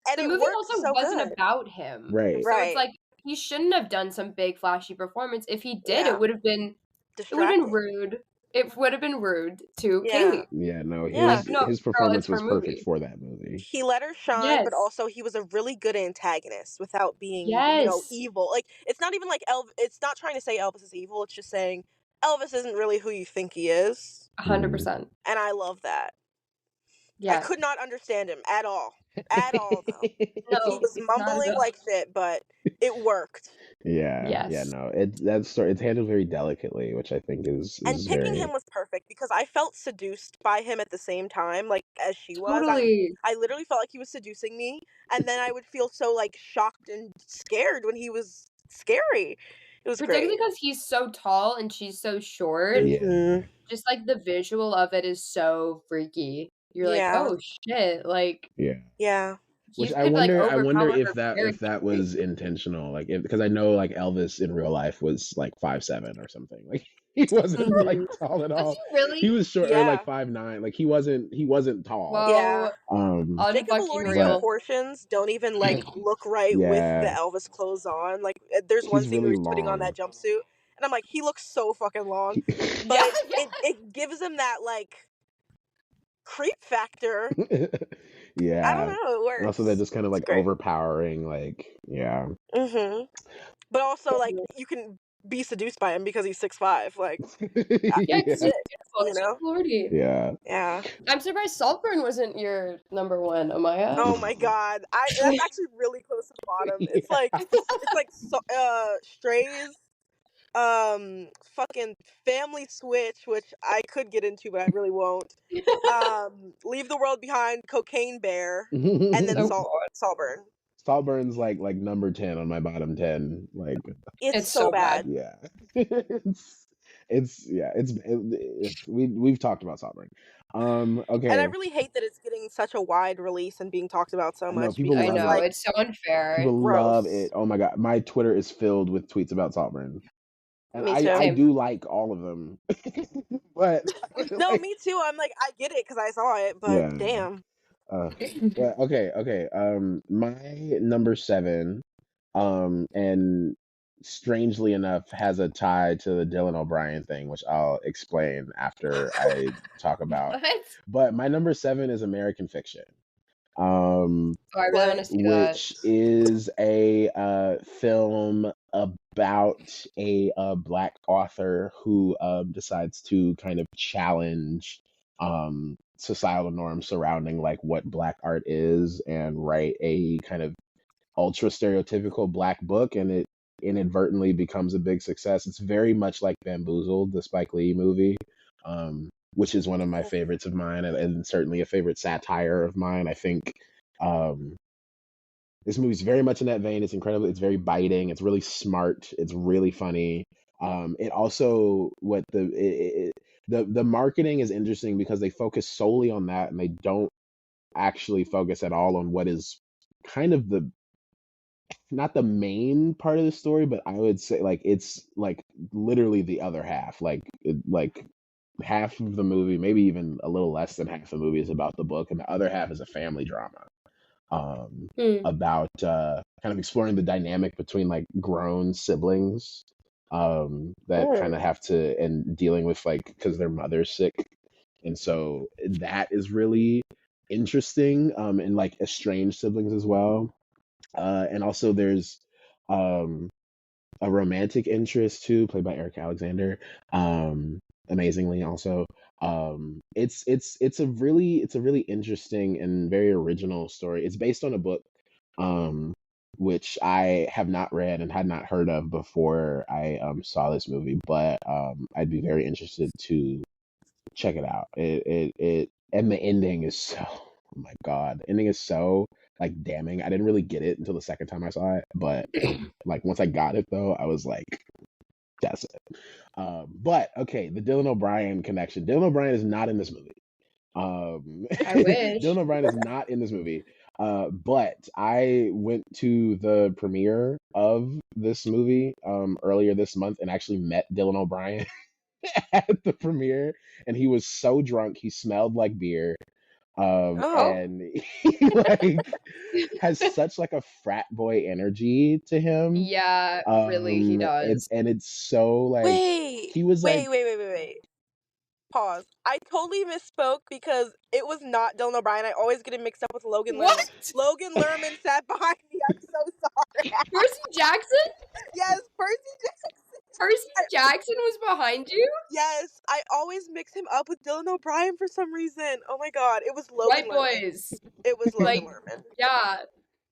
And The it movie worked also so wasn't good. about him. right. So it's Right. like he shouldn't have done some big flashy performance. If he did, Yeah. it would have been Distracting. rude. It would have been rude to Yeah. Kaylee. Yeah, no, Yeah. Like, no, his girl, it's performance her was perfect movie. for that movie. He let her shine, but Yes. also he was a really good antagonist without being, Yes. evil. Like, it's not even like it's not trying to say Elvis is evil. It's just saying Elvis isn't really who you think he is. 100%. And I love that. I Yeah. could not understand him at all. At all, though. He No, was not at mumbling all. like shit, but it worked. Yeah, Yes. no, that story it's handled very delicately, which I think And is picking very him was perfect because I felt seduced by him at the same time, like as she was. Totally. I literally felt like he was seducing me, and then I would feel so like shocked and scared when he was scary. It was Particularly great. because he's so tall and she's so short. yeah, Mhm. Just, like, the visual of it is so freaky. You're like, Yeah. "Oh, shit." Like, yeah. Yeah. Which he could, like, I wonder overpower if her very that easily. was intentional, like because I know like Elvis in real life was like 5'7" or something. Like he wasn't like Mhm. tall at Was all. he really? He was short or like Yeah. 5'9". Like he wasn't tall. Yeah. Whoa. Jacob Unfucking Elordi's But real. proportions don't even like look right with the yeah, Elvis clothes on. Like there's one he's scene where really he's putting on that long. jumpsuit and I'm like he looks so fucking long, He- Yeah, but yeah. it gives him that like creep factor. I don't yeah. know, it And also they're works. just kind of It's like great. overpowering, like yeah. Mhm. But also like you can be seduced by him because he's 6'5". Like Yeah, 'cause Yeah. he's beautiful. you know? Jacob Elordi. Yeah. Yeah. I'm surprised Saltburn wasn't your number 1, Amaya. Oh my god. I that's actually really close to the bottom. Yeah. It's like so, Strays, fucking Family Switch, which I could get into, but I really won't. Leave the World Behind, Cocaine Bear, and then Oh god. Saltburn. Saltburn's like number 10 on my bottom 10. Like It's It's so so bad. bad. yeah. We've talked about Saltburn. And I Okay. really hate that it's getting such a wide release and being talked about so I know much people because I it's love know, it. like it's so unfair. People love it. gross. Oh my god. My Twitter is filled with tweets about Saltburn. And Me I too. Same. do like all of them. But No, like me too. I'm like, I get it because I saw it, but yeah. damn. Uh, yeah, okay. My number 7, and strangely enough, has a tie to the Dylan O'Brien thing, which I'll explain after I talk about. What? But my number 7 is American Fiction, um, Oh, I really What? wanna see that. which is a film about a black author who decides to kind of challenge societal norms surrounding like what black art is and write a kind of ultra stereotypical black book, and it inadvertently becomes a big success. It's very much like Bamboozled, the Spike Lee movie, which is one of my favorites of mine, and certainly a favorite satire of mine. I think um, this movie's very much in that vein. It's incredible. It's very biting. It's really smart. It's really funny. It also what the marketing is interesting because they focus solely on that, and they don't actually focus at all on what is kind of the not the main part of the story, but I would say like it's like literally the other half. Like half of the movie, maybe even a little less than half the movie is about the book, and the other half is a family drama. Um, Hmm. about kind of exploring the dynamic between like grown siblings that kind Mm. of have to and dealing with like because their mother's sick, and so that is really interesting and like estranged siblings as well, and also there's um a romantic interest too, played by Eric Alexander, um, amazingly also. It's a really interesting and very original story. It's based on a book, um, which I have not read and had not heard of before I saw this movie, but I'd be very interested to check it out. It and the ending is so oh my god, the ending is so like damning. I didn't really get it until the second time I saw it, but like once I got it though, I was like, that's it. But okay, the Dylan O'Brien connection. Dylan O'Brien is not in this movie. I wish. Dylan O'Brien is not in this movie. But I went to the premiere of this movie earlier this month and actually met Dylan O'Brien at the premiere, and he was so drunk he smelled like beer. Oh. and he like has such like a frat boy energy to him. Yeah, really, he does. And it's so like Wait. he was Wait, like wait, wait, wait, wait. Pause. I totally misspoke because it was not Dylan O'Brien. I always get it mixed up with Logan Lerman. What? Logan Lerman sat behind me. I'm so sorry. Percy Jackson? Yes, Percy Jackson. Percy Jackson was behind you? Yes, I always mix him up with Dylan O'Brien for some reason. Oh my god, it was Logan White Lerman. boys. It was Logan Like, Lerman. yeah.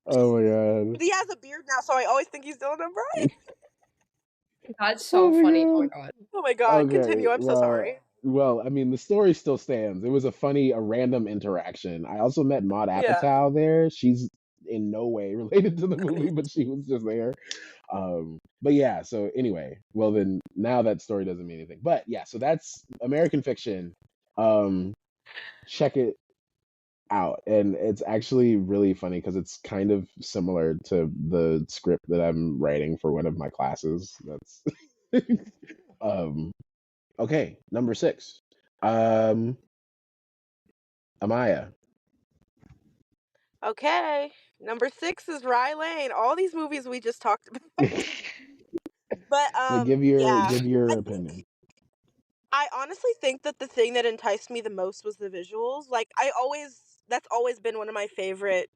oh my god. But he has a beard now, so I always think he's Dylan O'Brien. That's Oh so my funny. Oh my god. god. Oh my god, Okay, continue. I'm so sorry. well, I mean, the story still stands. It was a random interaction. I also met Maud Yeah. Apatow there. She's in no way related to the movie, but she was just there. But yeah, so anyway, well then now that story doesn't mean anything. But yeah, so that's American Fiction. Check it out. And it's actually really funny because it's kind of similar to the script that I'm writing for one of my classes. That's okay, number 6. Um Amaya. Okay. Number 6 is Rye Lane. All these movies we just talked about. But Like yeah. give your I think opinion. I honestly think that the thing that enticed me the most was the visuals. Like that's always been one of my favorite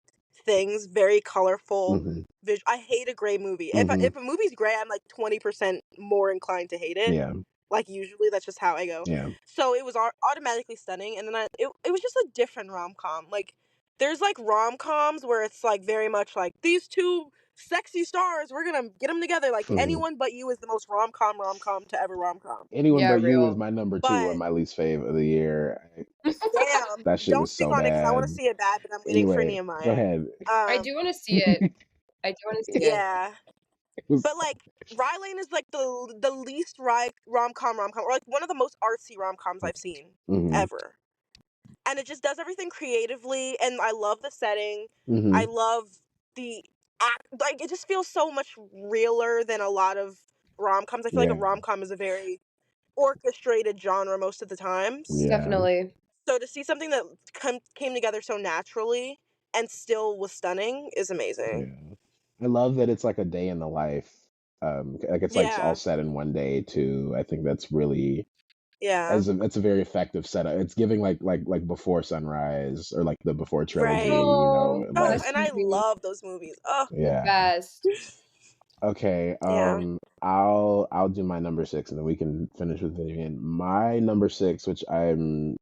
things. Very colorful. Hmm. I hate a gray movie. Hmm. If a movie's gray, I'm like 20% more inclined to hate it. Yeah. Like usually, that's just how I go. Yeah. So it was automatically stunning, and then it was just a different rom com. Like there's like rom coms where it's like very much like these two sexy stars, we're gonna get them together. Like Hmm. Anyone But You is the most rom com to ever rom com. Anyone Yeah, But You is real. my number 2 on But my least fave of the year. damn, That shit don't was speak so on it because I want to bad. see it bad. But I'm waiting for Anyway, go Nehemiah. ahead. I Um, do want to see it. I do want to see it. yeah, It was. but like Rye Lane is like the least rom com, or like one of the most artsy rom coms I've seen Hmm. ever. And it just does everything creatively, and I love the setting. I Hmm. love the act. Like it just feels so much realer than a lot of rom coms. I feel like a Yeah. rom com is a very orchestrated genre most of the times. Yeah. Definitely. So to see something that came together so naturally and still was stunning is amazing. Yeah. I love that it's like a day in the life. Like it's like all Yeah, set in one day too. I think that's really yeah, that's a very effective setup. It's giving like Before Sunrise or like the Before trilogy, right. you know, Oh, Oh, like best and I movie. love those movies. Oh, The yeah. best. Okay, yeah. I'll do my number 6 and then we can finish with Vivian. My number 6, which I'm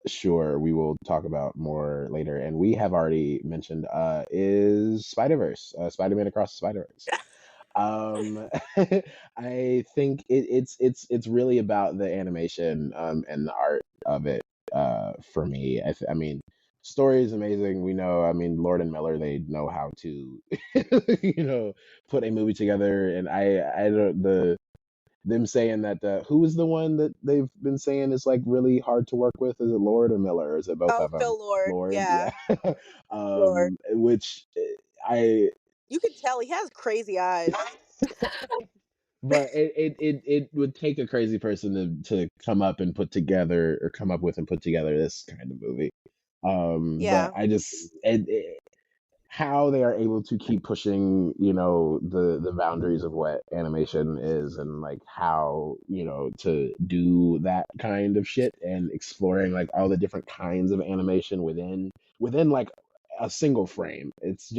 sure we will talk about more later, and we have already mentioned, is Spider-Verse, Spider-Man Across the Spider-Verse. Um, I think it's really about the animation and the art of it for me. I mean, story is amazing. We know, I mean, Lord and Miller, they know how to you know put a movie together, and I don't them saying that who is the one that they've been saying is like really hard to work with? Is it Lord or Miller? Or is it both Oh, of them? Phil Lord. Lord, Yeah, yeah. Lord. Which I You can tell he has crazy eyes. but it would take a crazy person to come up and put together or come up with and put together this kind of movie. But Yeah, I just how they are able to keep pushing, the boundaries of what animation is and like how, to do that kind of shit and exploring like all the different kinds of animation within like a single frame. It's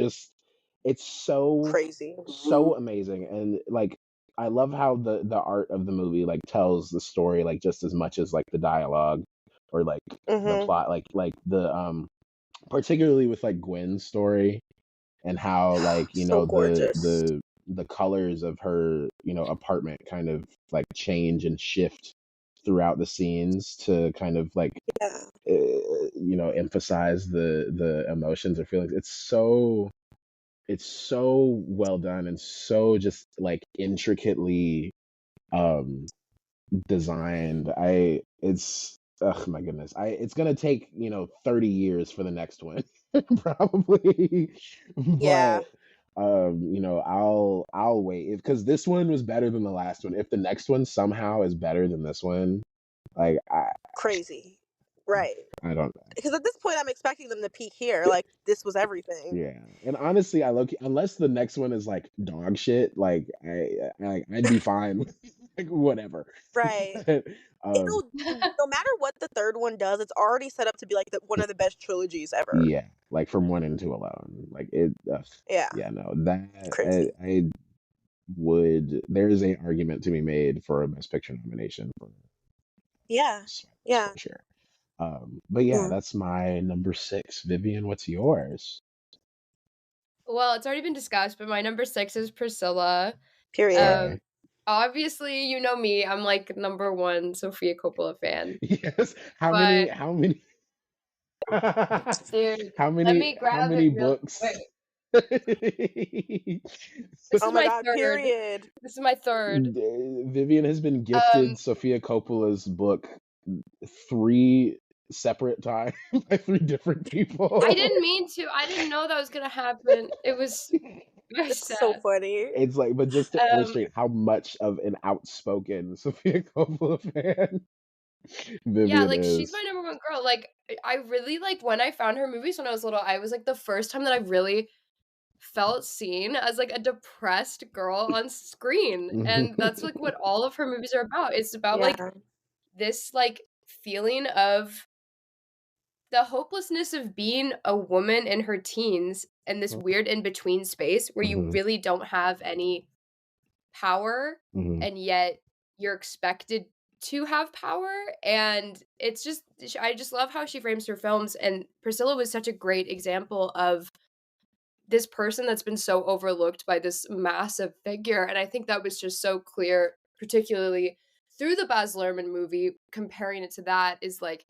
crazy. so amazing. And like I love how the art of the movie like tells the story like just as much as like the dialogue or like the Mhm. plot, like the particularly with like Gwen's story and how like So gorgeous. the colors of her apartment kind of like change and shift throughout the scenes to kind of like Yeah, emphasize the emotions or feelings. It's so well done and so just like intricately um designed. I it's oh my goodness. It's gonna take 30 years for the next one probably, yeah, but I'll wait because this one was better than the last one. If the next one somehow is better than this one, like crazy. Right. I don't Because at this point, I'm expecting them to peak here. Like, this was everything. Yeah, and honestly, I look unless the next one is like dog shit, like I'd be fine with like whatever. Right. But, um, No matter what the third one does, it's already set up to be like one of the best trilogies ever. yeah, like from 1 and 2 alone, like it. Yeah. Yeah, no, that Crazy. I would. There is a argument to be made for a Best Picture nomination for Yeah. Spiders Yeah. for sure. But yeah, Mm. that's my number 6. Vivian, what's yours? Well, it's already been discussed, but my number 6 is Priscilla. Period. Um, Okay. obviously, you know me, I'm like number 1 Sofia Coppola fan. Yes. How many? But How many? dude, How let many? me How grab it many real books? quick. This Oh is my my God. 3rd. Period. This is my 3rd. Vivian has been Um, gifted Sofia Coppola's book 3 separate times by 3 different I people. didn't mean to. I didn't know that was gonna happen. It was very It's so sad. funny. It's like, but just to Um, illustrate how much of an outspoken Sofia Coppola fan yeah, Vivian like she's is. my number 1 girl. Like I really like when I found her movies when I was little, I was like the first time that I really felt seen as like a depressed girl on screen. And that's like what all of her movies are about. It's about like Yeah. this like feeling of the hopelessness of being a woman in her teens and this weird in between space where you Mhm, really don't have any power mhm, and yet you're expected to have power. And it's just I just love how she frames her films, and Priscilla was such a great example of this person that's been so overlooked by this massive figure. And I think that was just so clear, particularly through the Baz Luhrmann movie. Comparing it to that is like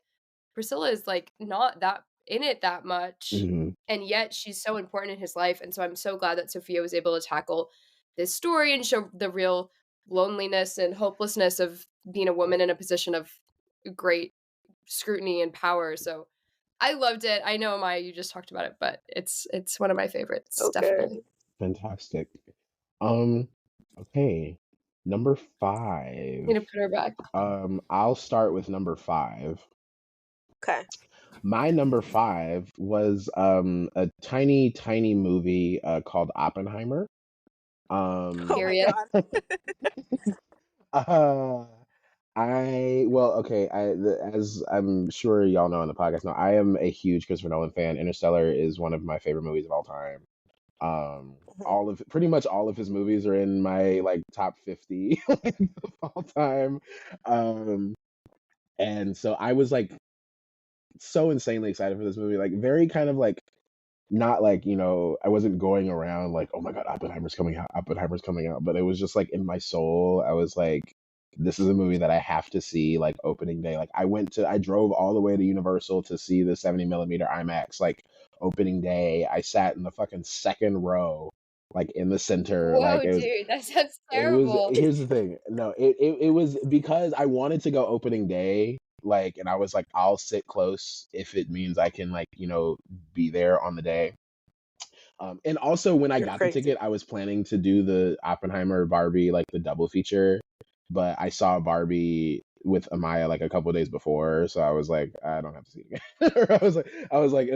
Priscilla is like not that in it that much, mhm, and yet she's so important in his life. And so I'm so glad that Sophia was able to tackle this story and show the real loneliness and hopelessness of being a woman in a position of great scrutiny and power. So I loved it. I know, Amaya, you just talked about it, but it's one of my favorites, So good. definitely. fantastic. Um, okay, number I'm 5. gonna put her back. I'll start with number 5. Okay. My number 5 was a tiny, tiny movie called Oppenheimer. Oh my Period. God. uh, as I'm sure y'all know on the podcast now, I am a huge Christopher Nolan fan. Interstellar is one of my favorite movies of all time. Mhm. Pretty much all of his movies are in my like top 50 like, of all time. Um, and so I was like so insanely excited for this movie, like very kind of like not like, I wasn't going around like, oh my God, Oppenheimer's coming out. But it was just like in my soul, I was like, this is a movie that I have to see like opening day. Like I drove all the way to Universal to see the 70 millimeter IMAX, like opening day. I sat in the fucking second row, like in the center. Like Whoa, dude, that sounds terrible. here's the thing. No, it was because I wanted to go opening day, like, and I was like, I'll sit close if it means I can like, be there on the day. And also when I You're got the crazy. ticket, I was planning to do the Oppenheimer Barbie, like the double feature, but I saw Barbie with Amaya like a couple days before, so I was like, I don't have to see it again. I was like,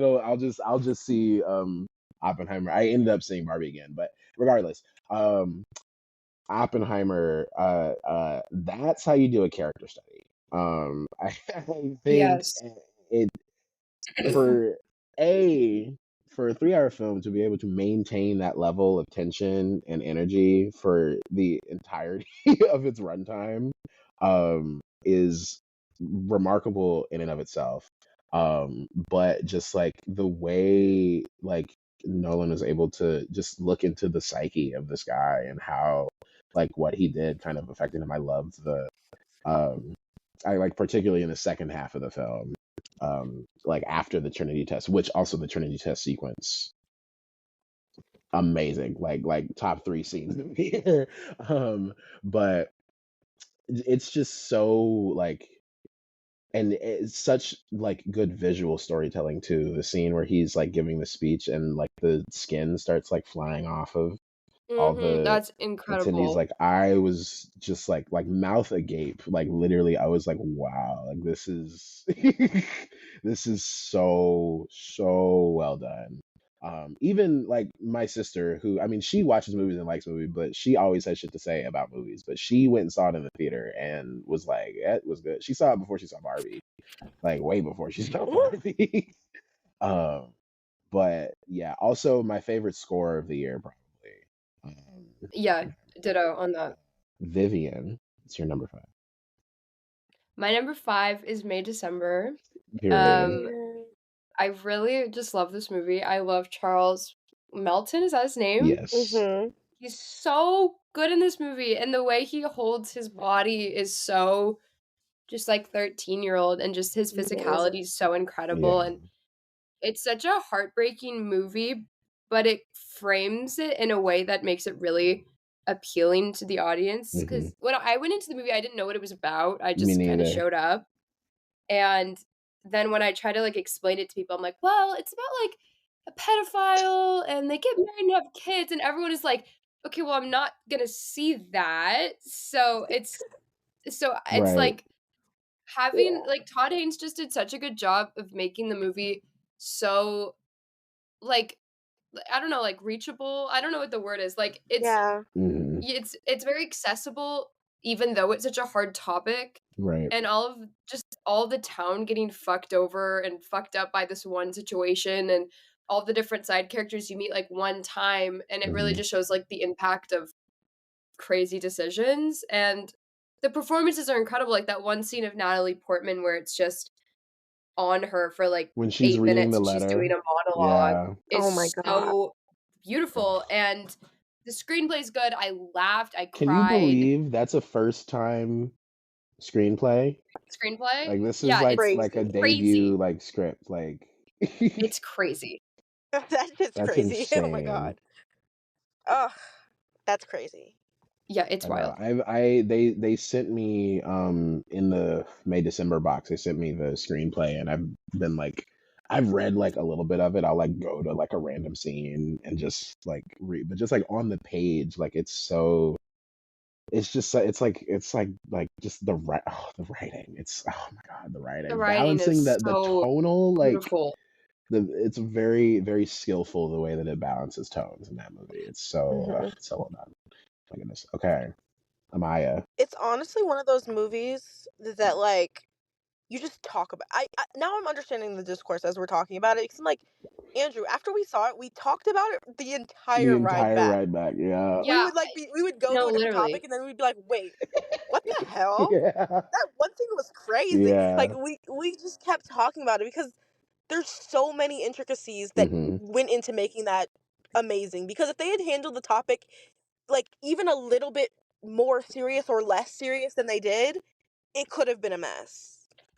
I'll just see Oppenheimer. I ended up seeing Barbie again, but regardless, Oppenheimer, that's how you do a character study. I think Yes. it for a for a 3-hour film to be able to maintain that level of tension and energy for the entirety of its runtime is remarkable in and of itself. But just like the way like Nolan was able to just look into the psyche of this guy and how like what he did kind of affected him. I loved um I like particularly in the second half of the film, like after the Trinity test, which also the Trinity test sequence, amazing, like top 3 scenes of the year. But it's just so like, and it's such like good visual storytelling too. The scene where he's like giving the speech and like the skin starts like flying off of all the That's attendees. incredible. Like I was just like mouth agape. Like literally, I was like, wow, like this is this is so well done. Even like my sister, who I mean, she watches movies and likes movies, but she always has shit to say about movies. But she went and saw it in the theater and was like, "It was good." She saw it before she saw Barbie, like way before she saw Barbie. um, but yeah, also my favorite score of the year probably. Yeah, ditto on that. Vivian, it's your number 5. My number 5 is May December. Period. Um, I really just love this movie. I love Charles Melton, is that his name? Yes. Mm-hmm. He's so good in this movie, and the way he holds his body is so just like 13-year-old, and just his Amazing. physicality is so incredible, Yeah. and it's such a heartbreaking movie, but it frames it in a way that makes it really appealing to the audience. Hmm. Because when I went into the movie, I didn't know what it was about. I Me just kind of neither. showed up. And then when I try to like explain it to people, I'm like, well, it's about like a pedophile and they get married and have kids, and everyone is like, okay, well, I'm not gonna see that. So it's Right. like having like Todd Haynes just did such a good job of making the movie so like I don't know, like reachable. I don't know what the word is. Like Yeah. Hmm. it's very accessible even though it's such a hard topic, Right. and all the town getting fucked over and fucked up by this one situation, and all the different side characters you meet like one time, and it really Hmm. just shows like the impact of crazy decisions, and the performances are incredible. Like that one scene of Natalie Portman where it's just on her for like When she's 8 reading minutes the and she's doing letter. a monologue Yeah. Oh my is god. so beautiful, Ugh. and the screenplay's good. I laughed, I Can you cried. believe that's a first time screenplay? Screenplay? Like this is Yeah, it's like a Crazy. debut crazy. like script. Like It's crazy. That shit's that's crazy. Oh my insane. god. Ugh, that's crazy. Yeah, it's I know. wild. They sent me in the May December box. They sent me the screenplay, and I've been like, I've read like a little bit of it. I'll like go to like a random scene and just like read, but just like on the page, like it's so. It's just it's like just the writing. It's oh my god, the The writing, writing is balancing the so tonal like beautiful. it's very skillful the way that it balances tones in that movie. It's so Hmm. it's so well done. My goodness. Okay, Amaya. It's honestly one of those movies that like you just talk about. I now I'm understanding the discourse as we're talking about it because I'm like, Andrew, after we saw it, we talked about it the The entire ride entire back. ride back. Yeah. We Yeah, would we would go no, to a different topic literally. and then we'd be like, wait, what the hell? Yeah. That one thing was crazy. Like Yeah. we just kept talking about it because there's so many intricacies that Hmm. went into making that amazing. Because if they had handled the topic like even a little bit more serious or less serious than they did, it could have been a mess.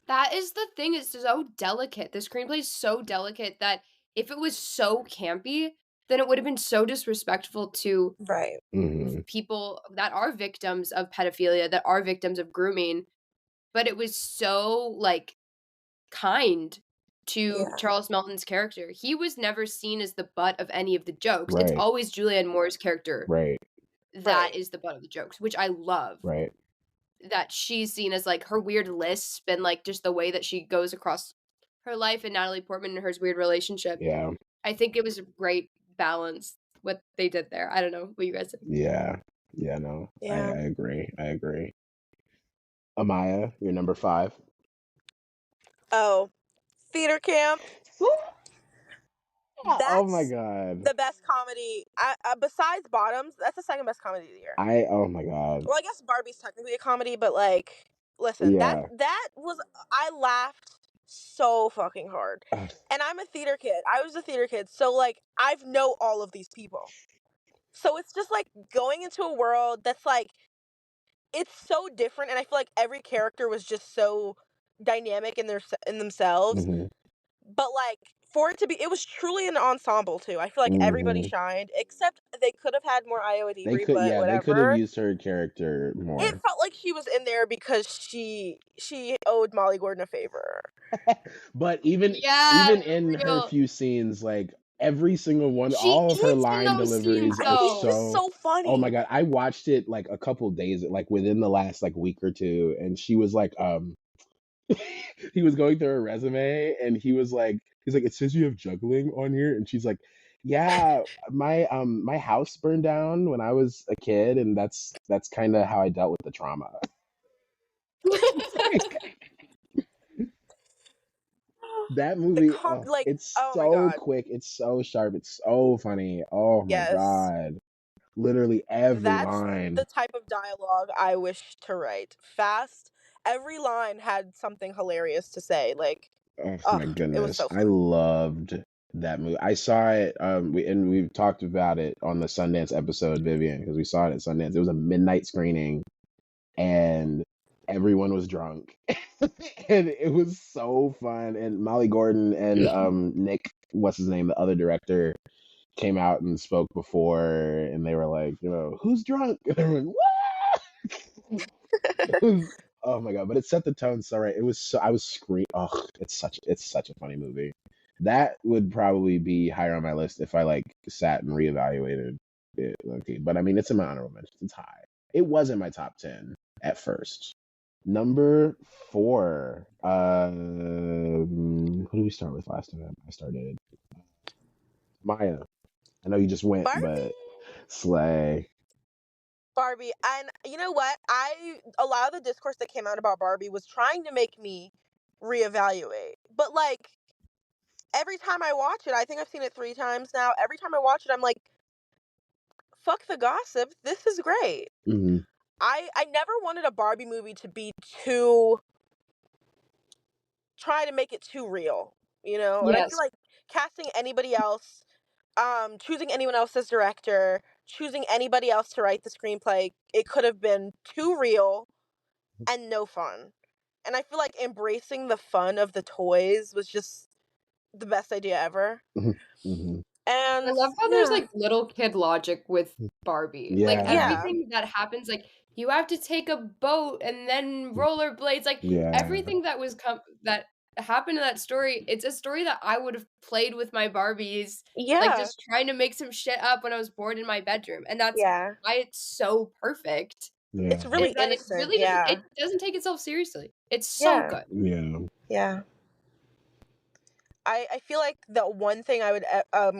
That is the thing, it's so delicate. The screenplay is so delicate that if it was so campy, then it would have been so disrespectful to Right. Hmm. people that are victims of pedophilia, that are victims of grooming, but it was so, like, kind to Yeah. Charles Melton's character. He was never seen as the butt of any of the jokes. It's Right. always Julianne Moore's character Right. that Right. is the butt of the jokes, which I love. Right. That she's seen as, like, her weird lisp and, like, just the way that she goes across her life, and Natalie Portman and her's weird relationship. Yeah. I think it was a great balance what they did there. I don't know what you guys think. Yeah. Yeah. No, I Yeah. agree. I agree. Amaya, you're number 5. Oh, theater camp. Oh my That's god. the best comedy. Besides Bottoms, that's the second best comedy of the year. Oh my god. Well, I guess Barbie's technically a comedy, but like, listen, Yeah. that was I laughed so fucking hard. Ugh. And I'm a theater kid. I was a theater kid, so like I've know all of these people. So it's just like going into a world that's like it's so different, and I feel like every character was just so dynamic in themselves. Hmm. But like for it to be, it was truly an ensemble too. I feel like everybody Hmm. shined, except they could have had more Iowa They Avery, could, but yeah, they could have whatever. used her character It more. felt like she was in there because she owed Molly Gordon a favor. But even Yeah, in her real. few scenes, like Every single one, She all of her eats in line those scenes deliveries are He though. was so. so Oh my funny. god, I watched it like a couple days, like within the last like week or two, and she was like, he was going through her resume, and he's like, it says you have juggling on here, and she's like, yeah, my house burned down when I was a kid, and that's kind of how I dealt with the trauma. That movie, oh, Like, it's oh my so god. quick, it's so sharp, it's so funny. Oh my Yes. god. Literally every That's line. the type of dialogue I wish to write. Fast. Every line had something hilarious to say. Like, Oh ugh, my it was goodness. so I fun. loved that movie. I saw it, we've talked about it on the Sundance episode, Vivian, because we saw it at Sundance. It was a midnight screening and everyone was drunk. And it was so fun. And Molly Gordon and Nick, what's his name, the other director, came out and spoke before, and they were like, who's drunk? And they were like, what? It was, oh my god, but it set the tone so right. It was so, I was screaming. Oh, it's such a funny movie. That would probably be higher on my list if I like sat and reevaluated it. Okay, but I mean, it's in my honorable mentions. It's high. It was in my top 10 at first. Number 4. Who do we start with last time? I started Maya. I know you just went, Barbie. but Slay. Barbie. And you know what? A lot of the discourse that came out about Barbie was trying to make me reevaluate. But like every time I watch it, I think I've seen it 3 times now. Every time I watch it, I'm like, fuck the gossip. This is great. Hmm. I never wanted a Barbie movie to be too try to make it too real, you know? And I feel Yes. like casting anybody else, choosing anyone else as director, choosing anybody else to write the screenplay, it could have been too real and no fun. And I feel like embracing the fun of the toys was just the best idea ever. Hmm. Hmm. I And love how there's, yeah. like, little kid logic with Barbie. Like, Yeah. Yeah. everything that happens, like, you have to take a boat and then rollerblades, like, Yeah. everything that happened in that story, it's a story that I would've played with my Barbies, like, Yeah. just trying to make some shit up when I was bored in my bedroom, and that's Yeah. why it's so perfect, It's Yeah. really is that innocent. Yeah. it doesn't take itself seriously. It's so Yeah. good. Yeah. Yeah. I feel like the one thing I would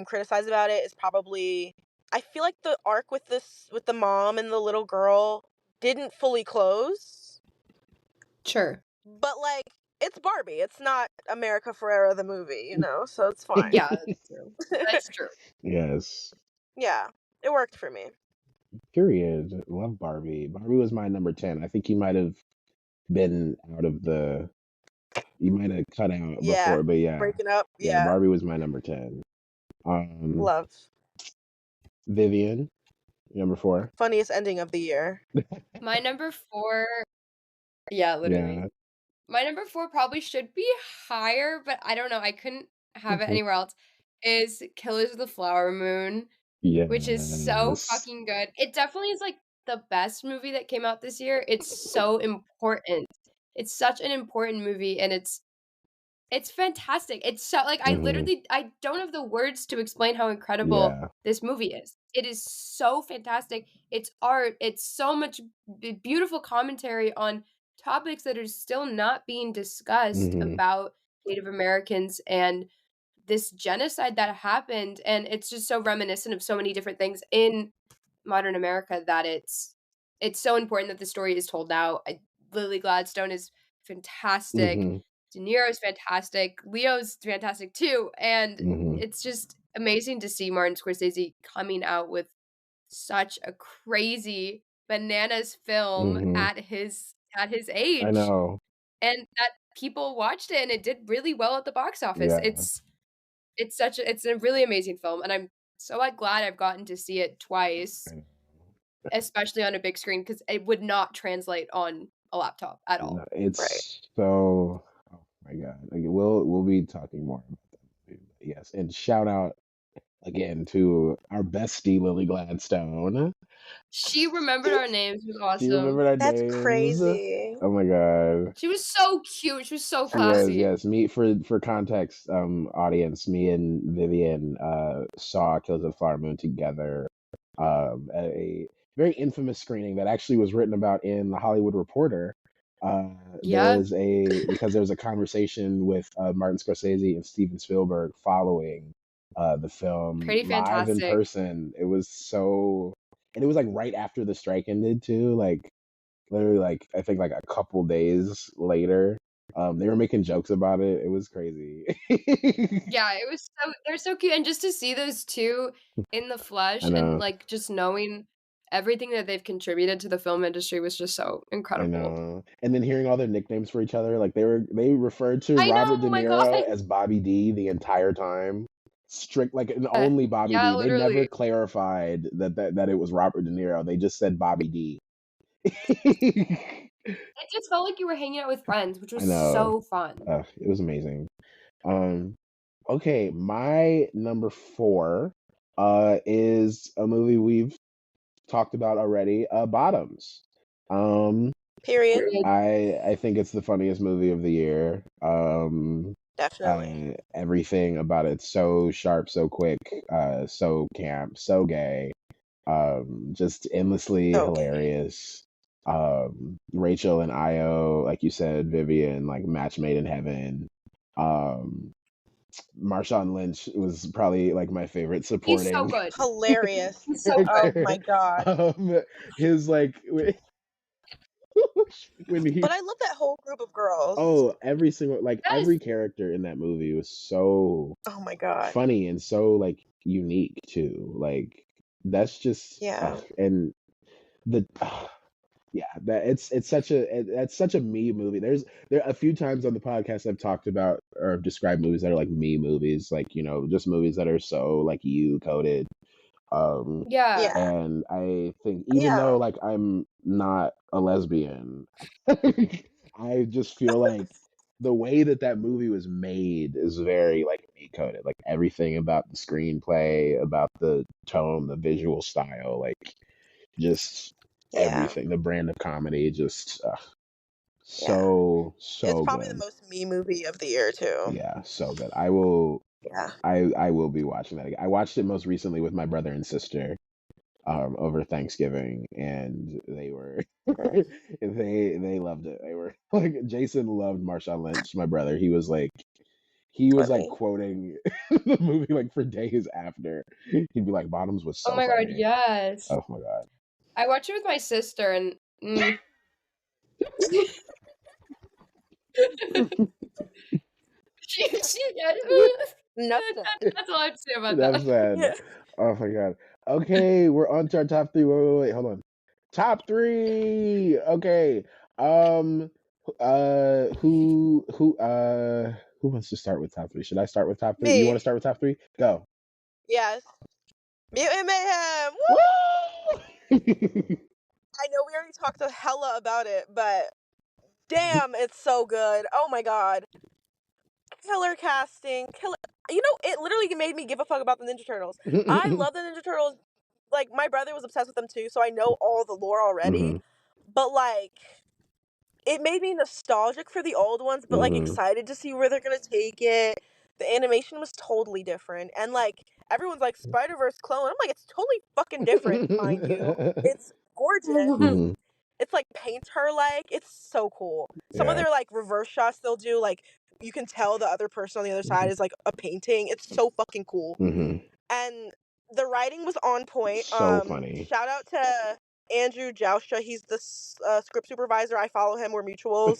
criticize about it is probably I feel like the arc with the mom and the little girl didn't fully close. Sure. But like it's Barbie. It's not America Ferrera the movie, so it's fine. Yeah, that's true. That's true. Yes. Yeah. It worked for me. Period. Love Barbie. Barbie was my number 10. I think you might have been you might have cut out Yeah. before, but yeah. Breaking up. Yeah, Yeah. Barbie was my number 10. Um, Love. Vivian, number 4. Funniest ending of the year. My number 4 yeah, literally. Yeah. My number 4 probably should be higher, but I don't know, I couldn't have it Mhm. anywhere else, is Killers of the Flower Moon, which is so Yes. fucking good. It definitely is, like, the best movie that came out this year. It's so important. It's such an important movie, and it's fantastic. It's so like, Hmm. I don't have the words to explain how incredible Yeah. this movie is. It is so fantastic. It's art. It's so much beautiful commentary on topics that are still not being discussed Hmm. about Native Americans and this genocide that happened, and it's just so reminiscent of so many different things in modern America that it's so important that the story is told now. Lily Gladstone is fantastic. Hmm. De Niro is fantastic. Leo's fantastic too, and Hmm. it's just amazing to see Martin Scorsese coming out with such a crazy bananas film Hmm. at his I age, know. and that people watched it and it did really well at the box office. Yeah. It's a really amazing film, and I'm so glad I've gotten to see it I twice, know. especially on a big screen, because it would not translate on a laptop at No, all. Right. it's so. Oh my god! Like, we'll be talking more about that movie. But yes, and shout out again to our bestie Lily Gladstone. She remembered our names, was She awesome. remembered our That's names. crazy. Oh my god. She was so cute. She was so She was, classy. yes. Me for context, audience, me and Vivian saw Killers of the Flower Moon together at a very infamous screening that actually was written about in the Hollywood Reporter. Uh, there Yeah. was because there was a conversation with Martin Scorsese and Steven Spielberg following the film Pretty live in fantastic. person. It was so, and it was like right after the strike ended too. Like literally, like I think like a couple days later. They were making jokes about it. It was crazy. Yeah, it was they're so cute, and just to see those 2 in the I flesh and, know. like, just knowing everything that they've contributed to the film industry was just so I incredible. know. And then hearing all their nicknames for each other, like they referred to I know, Robert De oh my god. Niro as Bobby D the entire time. Strict like and only Bobby Yeah, D. They never literally. clarified that it was Robert De Niro. They just said Bobby D. It just felt like you were hanging out with friends, which I was know. so fun. It was amazing. Um okay, my number 4 is a movie we've talked about already, Bottoms. Um Period. Period. I think it's the funniest movie of the year. Definitely. Everything about it so sharp, so quick, so camp, so gay, just endlessly So gay. hilarious. Rachel and Io, like you said, Vivian, like match made in heaven. Um, Marshawn Lynch was probably like my favorite He's so supporting good. Hilarious. He's so Oh good. character. my god. His like when he But I love that whole group of girls. every single like Yes. every character in that movie was so Oh my god. funny and so like unique too. Like that's just Yeah. and the yeah, that that's such a me movie. There a few times on the podcast I've talked about or described movies that are like me movies, like just movies that are so like you coded. Yeah. Yeah. And I think even Yeah. though like I'm not a lesbian, I just feel like the way that movie was made is very like me coded. Like everything about the screenplay, about the tone, the visual style, like just Yeah. everything. The brand of comedy, just Yeah. It's so probably the good. most me movie of the year too. Yeah, so good. I will. Yeah. I will be watching that again. I watched it most recently with my brother and sister over Thanksgiving, and they were they loved it. They were like Jason loved Marshawn Lynch, my brother. He was like Funny. quoting the movie like for days after. He'd be like, "Bottoms was Oh so my god, funny." yes. Oh my god. I watched it with my sister and yeah, Enough said. that's all I have to say about Enough that. said. Yeah. Oh my god. Okay, we're on to our top 3. Wait, hold on. Top 3. Okay. Um who wants to start with top 3? Should I start with top 3? You want Me. to start with top 3? Go. Yes. Mutant Mayhem. Woo! I know we already talked a hella about it, but damn, it's so good. Oh my god. Killer casting. Killer. You know, it literally made me give a fuck about the Ninja Turtles. I love the Ninja Turtles. Like, my brother was obsessed with them too, so I know all the lore already. Mhm. But, like, it made me nostalgic for the old ones, but, like, Mhm. excited to see where they're gonna take it. The animation was totally different. And, like, everyone's like, Spider-Verse clone. I'm like, it's totally fucking different, mind you. It's gorgeous. Mhm. It's like painter like. It's so cool. Some of Yeah. their like reverse shots they'll do, like you can tell the other person on the other side is like a painting. It's so fucking cool. Mhm. And the writing was on point. So funny. Shout out to Andrew Joustra. He's the script supervisor. I follow him. We're mutuals.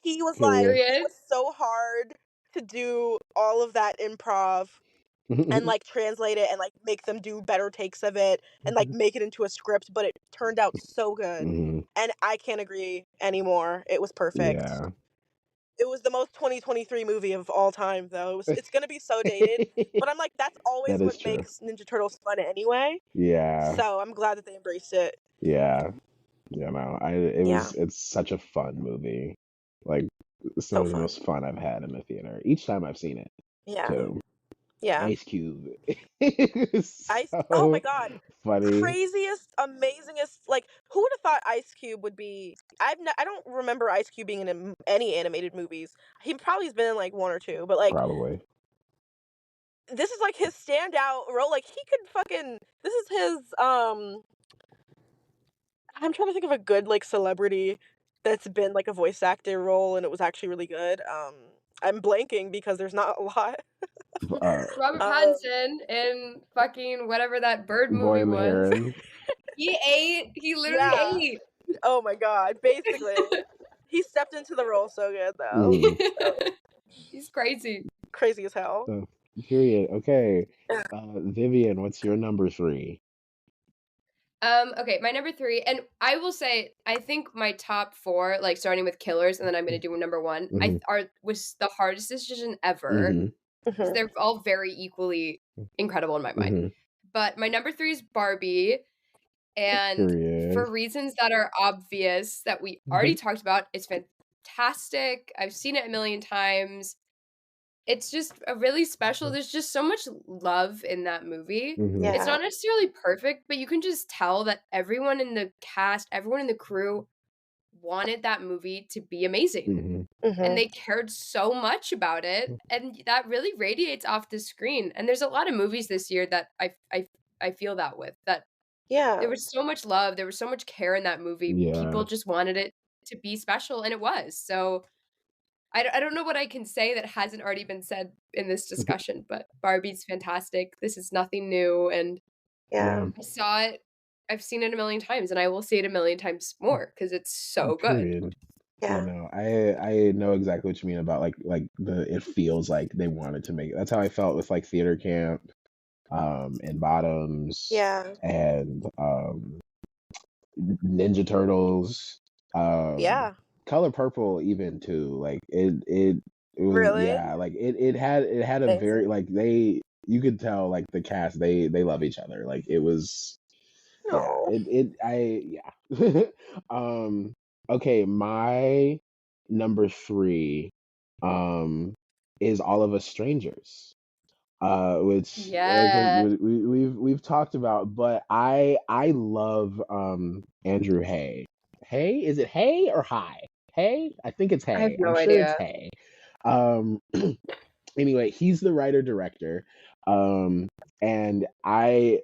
He was like, Period. it was so hard to do all of that improv and like translate it and like make them do better takes of it and like make it into a script, but it turned out so good. Mhm. And I can't agree anymore. It was perfect. Yeah. It was the most 2023 movie of all time though. It's going to be so dated, but I'm like that's always That is what true. makes Ninja Turtles fun anyway. Yeah. So I'm glad that they embraced it. Yeah. You know, Yeah. it's such a fun movie. Like some So of the fun. most fun I've had in the theater each time I've seen it Yeah. too. Yeah. Ice Cube. It's Oh my so god. funny. Craziest, amazingest. Like, who would have thought Ice Cube would be? I don't remember Ice Cube being in any animated movies. He probably has been in like one or two, but like Probably. this is like his standout role. Like he could fucking. This is his. I'm trying to think of a good like celebrity that's been like a voice actor role and it was actually really good. I'm blanking because there's not a lot. Uh, Robert Um, Pattinson in fucking whatever that bird Boy movie and the was. Heron. He ate. He literally yeah. ate. Oh my god. Basically, he stepped into the role so good though. Mm, He's crazy. Crazy as hell. so, period. Okay. Vivian, what's your number 3? Okay, my number 3, and I will say, I think my top 4, like starting with Killers, and then I'm gonna do number 1, Mm-hmm. was the hardest decision ever Mm-hmm. because Mhm. they're all very equally incredible in my mind. Mm-hmm. But my number 3 is Barbie, and Period. for reasons that are obvious that we already talked about, it's fantastic. I've seen it a million times. It's just a really special. There's just so much love in that movie. Mm-hmm. It's Yeah. not necessarily perfect, but you can just tell that everyone in the cast, everyone in the crew wanted that movie to be amazing. Mm-hmm. And Mhm. they cared so much about it, and that really radiates off the screen. And there's a lot of movies this year that I feel that with. That Yeah. there was so much love, there was so much care in that movie. Yeah. People just wanted it to be special, and it was. So I don't know what I can say that hasn't already been said in this discussion, but Barbie's fantastic. This is nothing new, and Yeah. Yeah. I saw it. I've seen it a million times, and I will see it a million times more because it's so good. Period. Yeah, Yeah. no, I know exactly what you mean about like the it feels like they wanted to make it. That's how I felt with like theater camp, and Bottoms, Yeah. and Ninja Turtles, Yeah. Color Purple even too. Like it was, Really? yeah, like it had a very Amazing. like you could tell like the cast they love each other. Like it was, yeah, No. yeah. Okay, my number 3 um is All of Us Strangers. Which because Yeah, we've talked about, but I love Andrew Hay. Hay, is it Hay or High? Hay? I think it's I have Hay. I'm no sure it's idea. Hay. Um anyway, he's the writer director. And I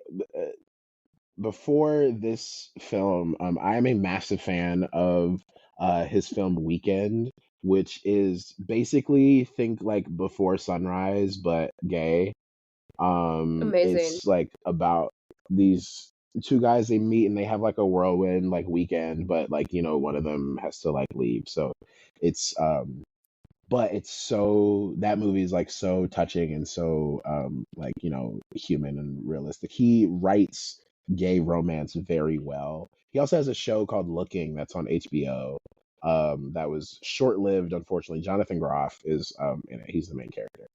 before this film, I am a massive fan of his film Weekend, which is basically think like Before Sunrise but gay. Amazing. It's like about these two guys, they meet and they have like a whirlwind like weekend, but like, one of them has to like leave. So it's but it's so that movie is like so touching and so like, human and realistic. He writes gay romance very well. He also has a show called Looking that's on HBO. That was short-lived, unfortunately. Jonathan Groff is in it. He's the main character.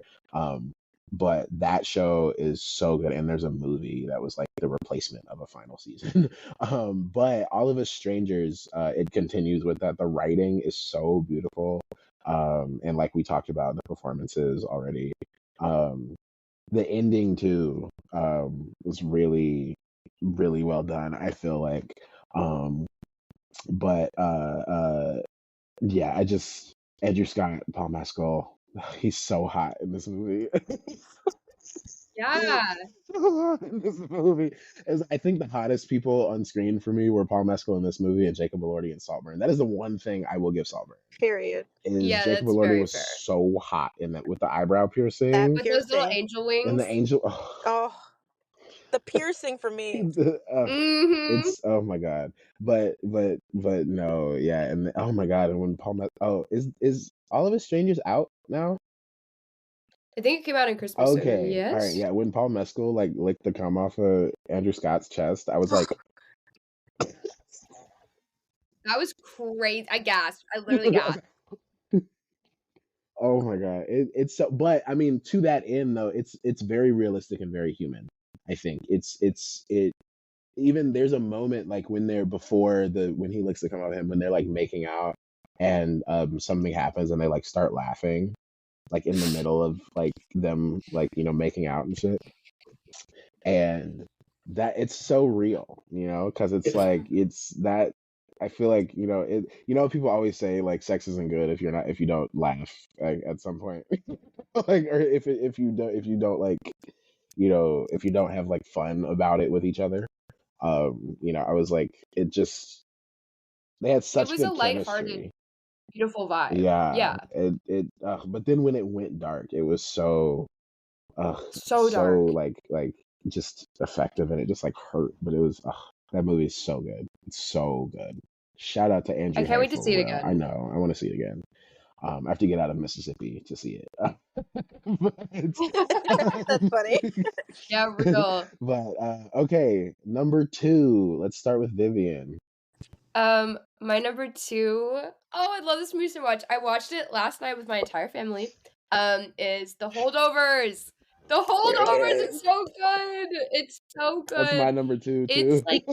But that show is so good, and there's a movie that was like the replacement of a final season. But All of Us Strangers, it continues with that. The writing is so beautiful, and like we talked about the performances already. Um, the ending too was really, really well done, I feel like. Um, but yeah, I just Andrew Scott, Paul Mescal, he's so hot in this movie. Yeah, So hot in this movie. As I think the hottest people on screen for me were Paul Mescal in this movie and Jacob Elordi and Saltburn. That is the one thing I will give Saltburn. Period. Is yeah, Jacob that's Elordi very was fair. so hot in that with the eyebrow That piercing With those little piercing. angel and the wings. angel. Oh, the piercing for me. Mhm. It's, oh my god, but no, yeah, and oh my god, and when is All of Us Strangers out now? I think it came out in Christmas, so Okay, all right, yes? yeah. When Paul Mescal like licked the cum off of Andrew Scott's chest, I was like, That was crazy. I gasped. I literally gasped. oh my god, it's so. But I mean, to that end though, it's very realistic and very human. I think it even there's a moment like when they're before the when he licks the cum off him when they're like making out and something happens and they like start laughing. like in the middle of like them like making out and shit, and that it's so real, because it's like it's that I feel like people always say like sex isn't good if you don't laugh like, at some point, like or if you don't like if you don't have like fun about it with each other. I was like, it just they had It such was a good lighthearted, chemistry. beautiful vibe. Yeah, Yeah. but then when it went dark, it was so So so dark. like just effective, and it just like hurt, but it was that movie is so good. It's so good. Shout out to I Andrew can't Hay wait to for see it real. I again. know, I want to see it again. I have to get out of Mississippi to see it. That's funny. Yeah, real. But okay, number two. Let's start with Vivian. My number 2, oh, I love this movie so much. I watched it last night with my entire family. Is The Holdovers. The Holdovers, Period. it's so good. It's so That's my good. number two It's too. like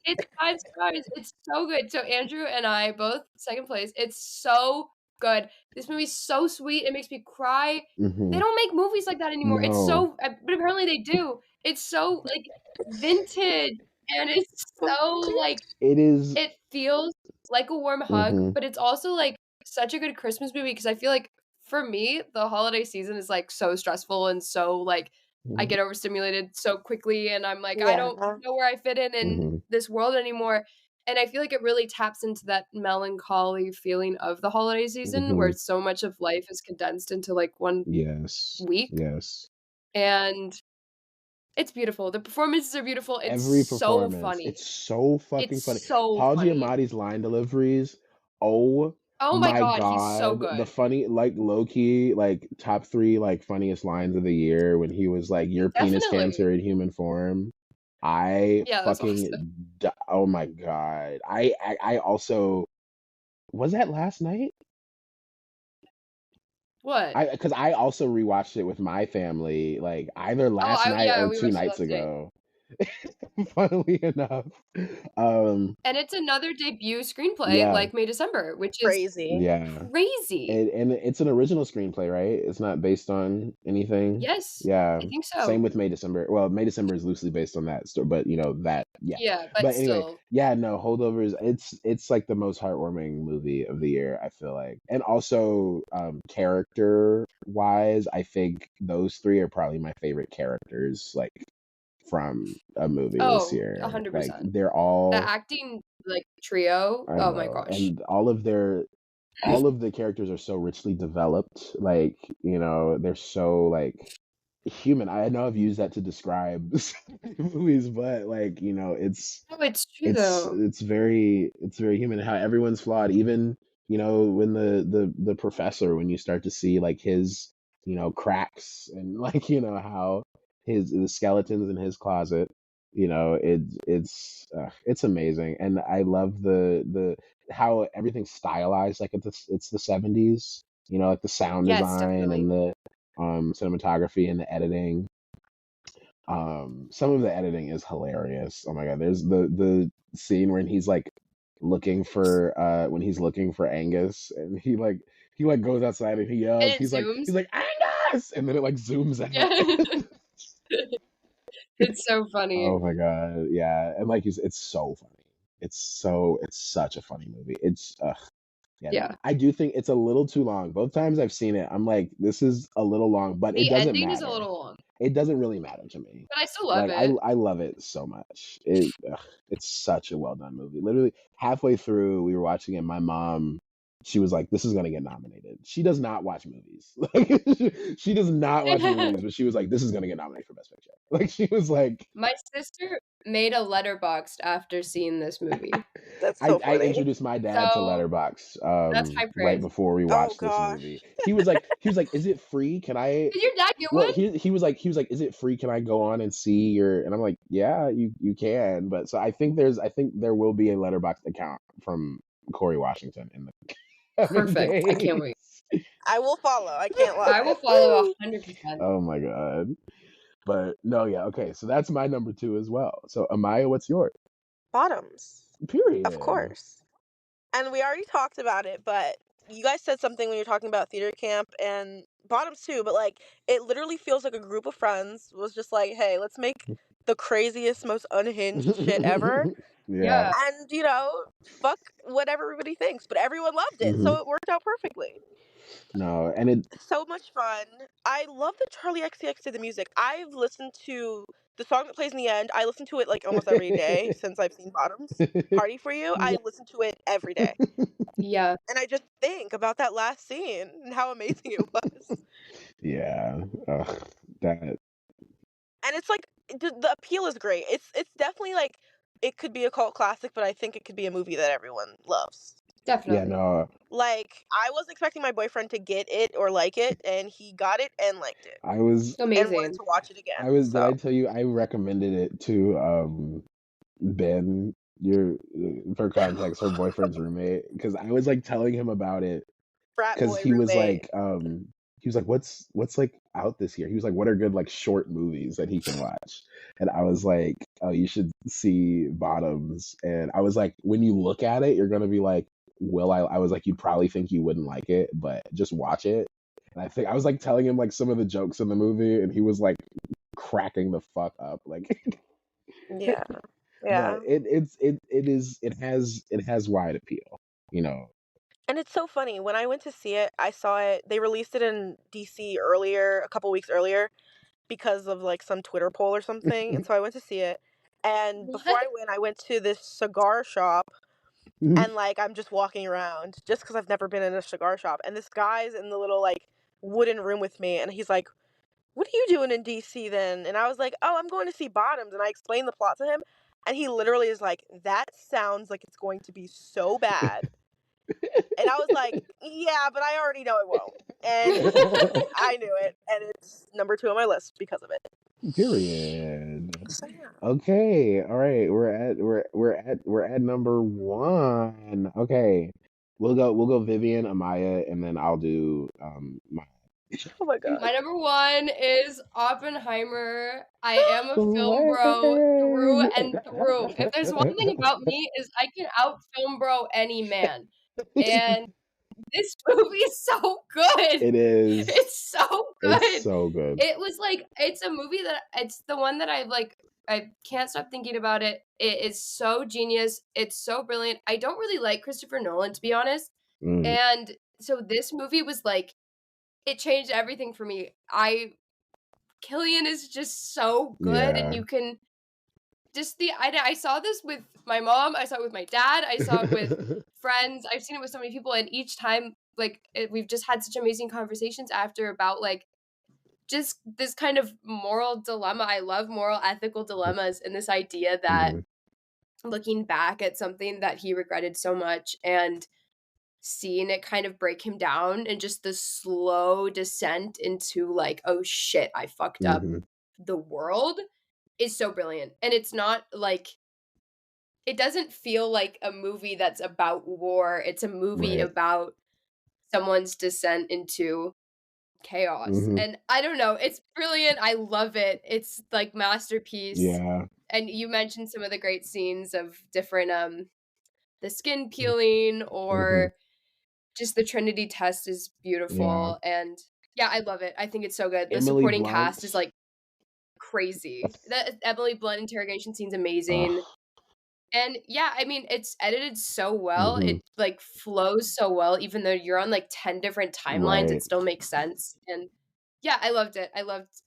it's 5 stars. It's so good. So Andrew and I both second place. It's so good. This movie's so sweet. It makes me cry. They Hmm. don't make movies like that anymore. It's No, so but apparently they do. It's so like vintage and it's so like it is. it feels like a warm hug, Hmm. but it's also, like, such a good Christmas movie because I feel like, for me, the holiday season is, like, so stressful and so, like, I get overstimulated so quickly, and I'm like, "I don't Yeah. know where I fit in Hmm. this world anymore," and I feel like it really taps into that melancholy feeling of the holiday season Hmm. where so much of life is condensed into, like, 1 Yes, week, yes. and it's beautiful. The performances are beautiful. It's Every so performance, funny. it's so fucking It's funny. so Paul funny. Giamatti's line deliveries. Oh Oh my my god, he's so god, the good. funny like low key like top three like funniest lines of the year when he was like your penis Definitely. cancer in human form. I Yeah, that's awesome. oh my god. I also was that last night? What? I because I also rewatched it with my family like either Oh, last I night yeah, or we two watched it nights last night. ago. Funnily enough. Um And it's another debut screenplay yeah, like May December, which is Crazy. yeah. crazy. And it's an original screenplay, right? It's not based on anything. Yes, Yeah. I think Same so. with May December. Well, May December is loosely based on that story, but that, yeah. Yeah, but But anyway, still. yeah, no, Holdovers, it's like the most heartwarming movie of the year, I feel like. And also character wise, I think those three are probably my favorite characters like from a movie this Oh, year. Like 100%. they're The all acting, like, trio, I oh my know, gosh. and all of the characters are so richly developed. Like, they're so like human. I know I've used that to describe movies, but like, No, it's true it's though. it's very human how everyone's flawed. Even, when the professor, when you start to see like his, cracks and like, how the skeletons in his closet, it's amazing. And I love the how everything's stylized like it's the 70s, like the sound Yes, design definitely. and the cinematography and the editing. Some of the editing is hilarious. Oh my god, there's the scene when he's like looking for when he's looking for Angus, and he like goes outside and he And yells. it zooms. He's like Angus, and then it like zooms out. Yeah. It's so funny. Oh my god, yeah, and like it's so funny. It's such a funny movie. It's yeah, no. Yeah. I do think it's a little too long. Both times I've seen it, I'm like, this is a little long, but it The doesn't ending is a matter. little long, It doesn't really matter to me. but I still love Like it. I love it so much. It's such a well done movie. Literally halfway through, we were watching it. My mom, she was like, "This is gonna get nominated." She does not watch movies. Like she does not watch movies, but she was like, "This is gonna get nominated for Best Picture." Like she was like, My sister made a Letterboxd after seeing this movie. That's I, so I funny. introduced my dad to So, Letterboxd that's high right praise. before we Oh watched this movie. gosh. He was like, "Is it free? Can I?" Did your dad get Well, one? he was like, "Is it free? Can I go on and see your?" And I'm like, "Yeah, you can." But so I think there will be a Letterboxd account from Corey Washington in the coming Perfect. I can't days. wait. I will follow. I can't I will lie. follow 100%. Oh my god. But no, yeah, okay. So that's my number two as well. So Amaya, what's yours? Bottoms. Of Period. course. And we already talked about it, but you guys said something when you're talking about theater camp and Bottoms too, but like it literally feels like a group of friends was just like, hey, let's make the craziest, most unhinged shit ever. Yeah. Yeah. And, fuck what everybody thinks, but everyone loved it, hmm so it worked out perfectly. No, and it. So much fun. I love that Charlie XCX did the music. I've listened to the song that plays in the end. I listen to it like almost every day since I've seen Bottoms. Party for You. Yeah. I listen to it every day. Yeah. And I just think about that last scene and how amazing it was. Yeah. Ugh, that. And it's like the appeal is great. It's definitely like it could be a cult classic, but I think it could be a movie that everyone loves. Yeah. Definitely. No. Like I wasn't expecting my boyfriend to get it or like it, and he got it and liked it I was. and wanted Amazing. to watch it again. I was. Did I So tell you I recommended it to Ben, your for context, her boyfriend's roommate, because I was like telling him about it frat because boy roommate. he was like, what's like out this year? He was like, what are good like short movies that he can watch? And I was like, oh, you should see Bottoms. And I was like, when you look at it, you're gonna be like, I was like, you'd probably think you wouldn't like it, but just watch it. And I think I was like telling him like some of the jokes in the movie, and he was like cracking the fuck up, like. Yeah. But Yeah. it has wide appeal, you know. And it's so funny. When I went to see it, I saw it they released it in DC earlier, a couple weeks earlier, because of like some Twitter poll or something. And so I went to see it. And before What? I went to this cigar shop and like I'm just walking around just because I've never been in a cigar shop. And this guy's in the little like wooden room with me and he's like, "What are you doing in DC then?" And I was like, "Oh, I'm going to see Bottoms." And I explained the plot to him. And he literally is like, "That sounds like it's going to be so bad." And I was like, "Yeah, but I already know it won't." And I knew it, and it's number 2 on my list because of it. Period. So yeah. Okay, all right. We're at number one. Okay, we'll go Vivian, Amaya, and then I'll do my. Oh my god. My number one is Oppenheimer. I am a film bro through Slay. and through. If there's one thing about me is I can out film bro any man. And this movie is so good. It is. It's so It's good. so good. It was like it's a movie that it's the one that I can't stop thinking about it. It is so genius. It's so brilliant. I don't really like Christopher Nolan, to be honest. Mm, And so this movie was like it changed everything for me. Killian is just so good, and yeah. you can just I saw this with my mom, I saw it with my dad, I saw it with friends, I've seen it with so many people, and each time, like, we've just had such amazing conversations after about, like, just this kind of moral dilemma. I love moral, ethical dilemmas, and this idea that Mhm, looking back at something that he regretted so much and seeing it kind of break him down and just the slow descent into like, oh shit, I fucked up mhm, the world is so brilliant. And it's not like it doesn't feel like a movie that's about war. It's a movie right. about someone's descent into chaos. Mhm, And I don't know, it's brilliant. I love it. It's like masterpiece. yeah. And you mentioned some of the great scenes of different the skin peeling Mhm, or just the Trinity test is yeah. beautiful, and yeah, I love it. I think it's so good. The Emily supporting cast is, Blunt. like, crazy. The Emily Blunt interrogation scene's Ugh. amazing, and yeah, I mean, it's edited so well, Mhm, it, like, flows so well, even though you're on, like, 10 different timelines, right. it still makes sense, and yeah, I loved it. I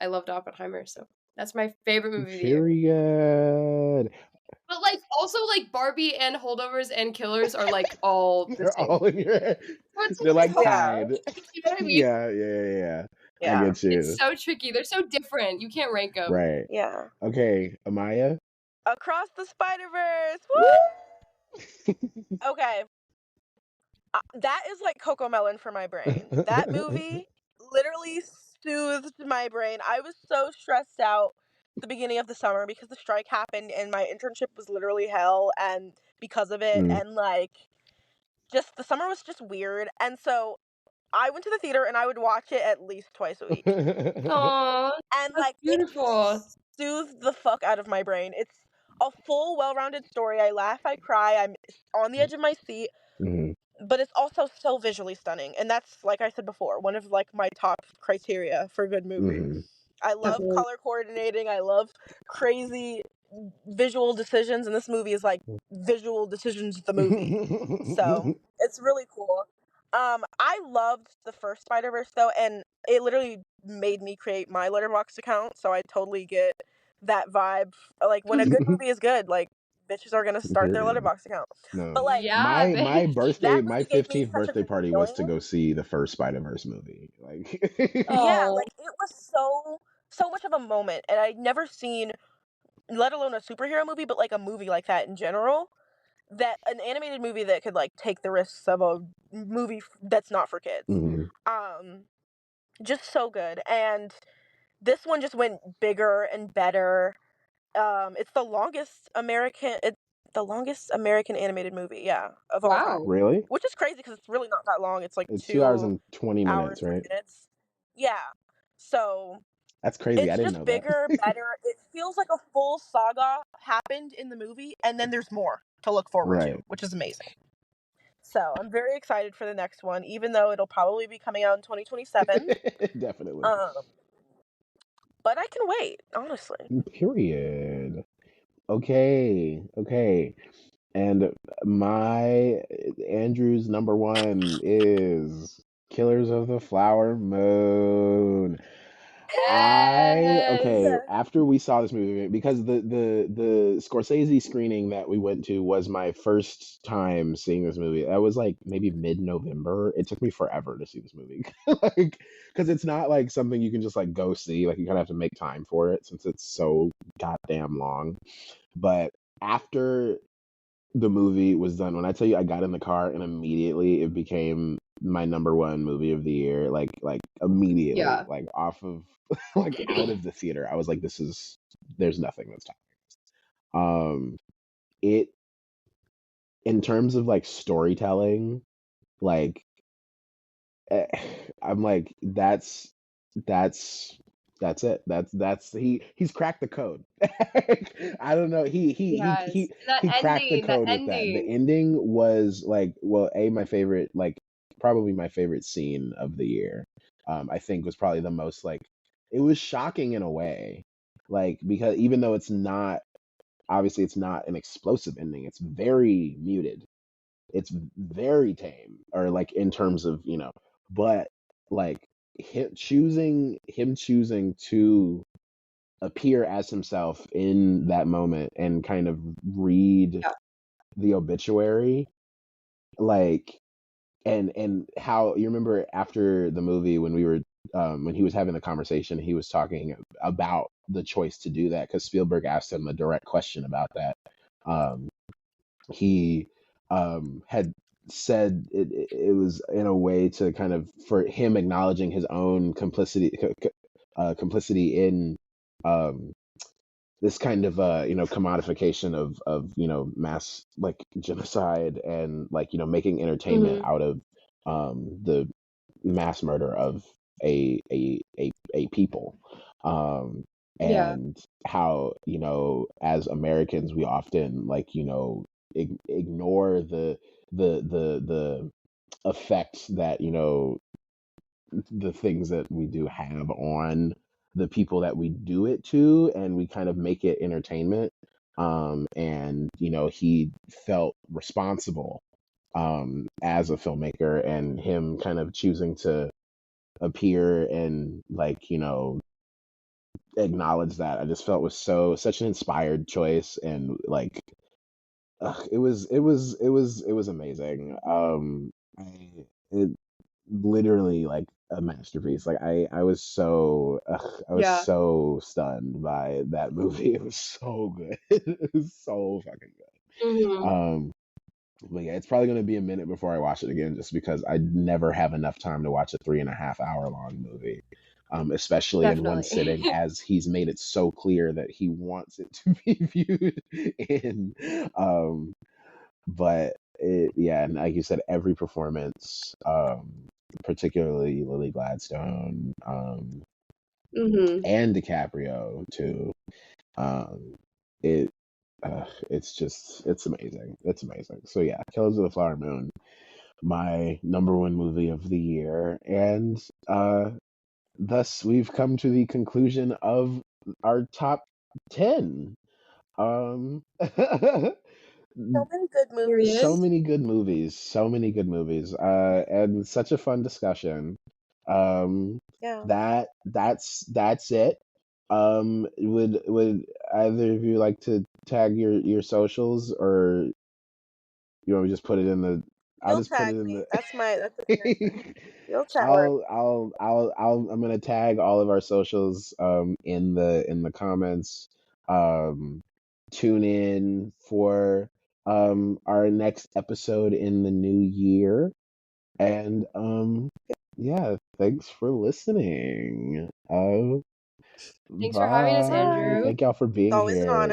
loved Oppenheimer, so that's my favorite movie of the year. Period. But, like, also, like, Barbie and Holdovers and Killers are, like, all the They're same. all in your head. So it's, They're like, like so Yeah. tied. you know what I mean? Yeah, yeah, yeah, yeah. I Yeah. get you. It's so tricky. They're so different. You can't rank them. Right. Yeah. Okay, Amaya. Across the Spider-Verse. Woo! Woo! Okay. That is like Coco Melon for my brain. That movie literally soothed my brain. I was so stressed out the beginning of the summer because the strike happened and my internship was literally hell and because of it Mm. and like just the summer was just weird and so I went to the theater and I would watch it at least twice a week. Aw, And that's like it beautiful. soothed the fuck out of my brain. It's a full well-rounded story. I laugh, I cry, I'm on the edge of my seat. Mhm, but it's also so visually stunning, and that's, like I said before, one of, like, my top criteria for a good movie. Hmm. I love Definitely. color coordinating, I love crazy visual decisions, and this movie is, like, visual decisions the movie. So, it's really cool. I loved the first Spider-Verse, though, and it literally made me create my Letterboxd account, so I totally get that vibe. Like, when a good movie is good, like, bitches are gonna start their Period. Letterboxd account. But, No, like, Yeah, my bitch. birthday, that my movie gave me 15th such a birthday good party was to feeling. go see the first Spider-Verse movie. Like, Yeah, Oh, like, it was so much of a moment, and I'd never seen, let alone a superhero movie, but, like, a movie like that in general, that an animated movie that could, like, take the risks of a movie that's not for kids. mhm, Um, just so good, and this one just went bigger and better. It's the longest American animated movie, yeah, of all time. wow. really? Which is crazy because it's really not that long. It's like It's 2 hours 2 and 20 hours, minutes, 20 right? minutes. Yeah. So, That's crazy. I it's didn't just know that. bigger, better. It feels like a full saga happened in the movie, and then there's more to look forward to, Right. which is amazing. So, I'm very excited for the next one, even though it'll probably be coming out in 2027. Definitely. Um, but I can wait, honestly. Period. Okay. Okay. And my Andrew's number one is Killers of the Flower Moon. Yes. Okay, after we saw this movie, because the Scorsese screening that we went to was my first time seeing this movie. That was like maybe mid-November. It took me forever to see this movie. Like, because it's not like something you can just like go see. Like, you kind of have to make time for it since it's so goddamn long. But after the movie was done, when I tell you I got in the car and immediately it became my number one movie of the year, like immediately, Yeah. like off of like out of the theater, I was like, there's nothing that's top. It, in terms of like storytelling, like eh, I'm like, that's that's it. He's cracked the code. I don't know. Yes. That He cracked the ending, that code with that. The ending. ending was like, well, my favorite, like probably my favorite scene of the year. I think was probably the most like, it was shocking in a way, like, because even though it's not, obviously it's not an explosive ending, it's very muted, it's very tame, or like in terms of, but like him choosing to appear as himself in that moment and kind of read Yeah. the obituary, like, and how, you remember after the movie when we were when he was having the conversation, he was talking about the choice to do that because Spielberg asked him a direct question about that. um he had said it was in a way to kind of, for him acknowledging his own complicity in um this kind of commodification of mass like genocide, and like making entertainment Hmm. out of the mass murder of a people, um Yeah. and how, as Americans we often like ignore the effects that the things that we do have on the people that we do it to, and we kind of make it entertainment. And he felt responsible as a filmmaker, and him kind of choosing to appear and like acknowledge that, I just felt was such an inspired choice, and like it was amazing. It literally like a masterpiece. Like I was Yeah. so stunned by that movie. It was so good. It was so fucking good. Hmm. But yeah, it's probably gonna be a minute before I watch it again, just because I never have enough time to watch a 3.5 hour long movie. Especially in one Definitely. sitting, as he's made it so clear that he wants it to be viewed in. But yeah, and like you said, every performance, particularly Lily Gladstone, Hmm. and DiCaprio too, it it's amazing. It's amazing. So yeah, Killers of the Flower Moon. my number one movie of the year. And thus we've come to the conclusion of our top 10. Um So many good Period. so movies. many good movies, so many good movies, and such a fun discussion. Um, Yeah. that's it. Would either of you like to tag your socials, or you want me to just put it in the? I'll You'll just put it tag in me. the. That's embarrassing. You'll tag her. I'm gonna tag all of our socials in the comments. Um, Tune in for our next episode in the new year, and yeah, thanks for listening. Thanks for having us, Bye. Bye. Andrew. Thank y'all for It's being always an here. honor.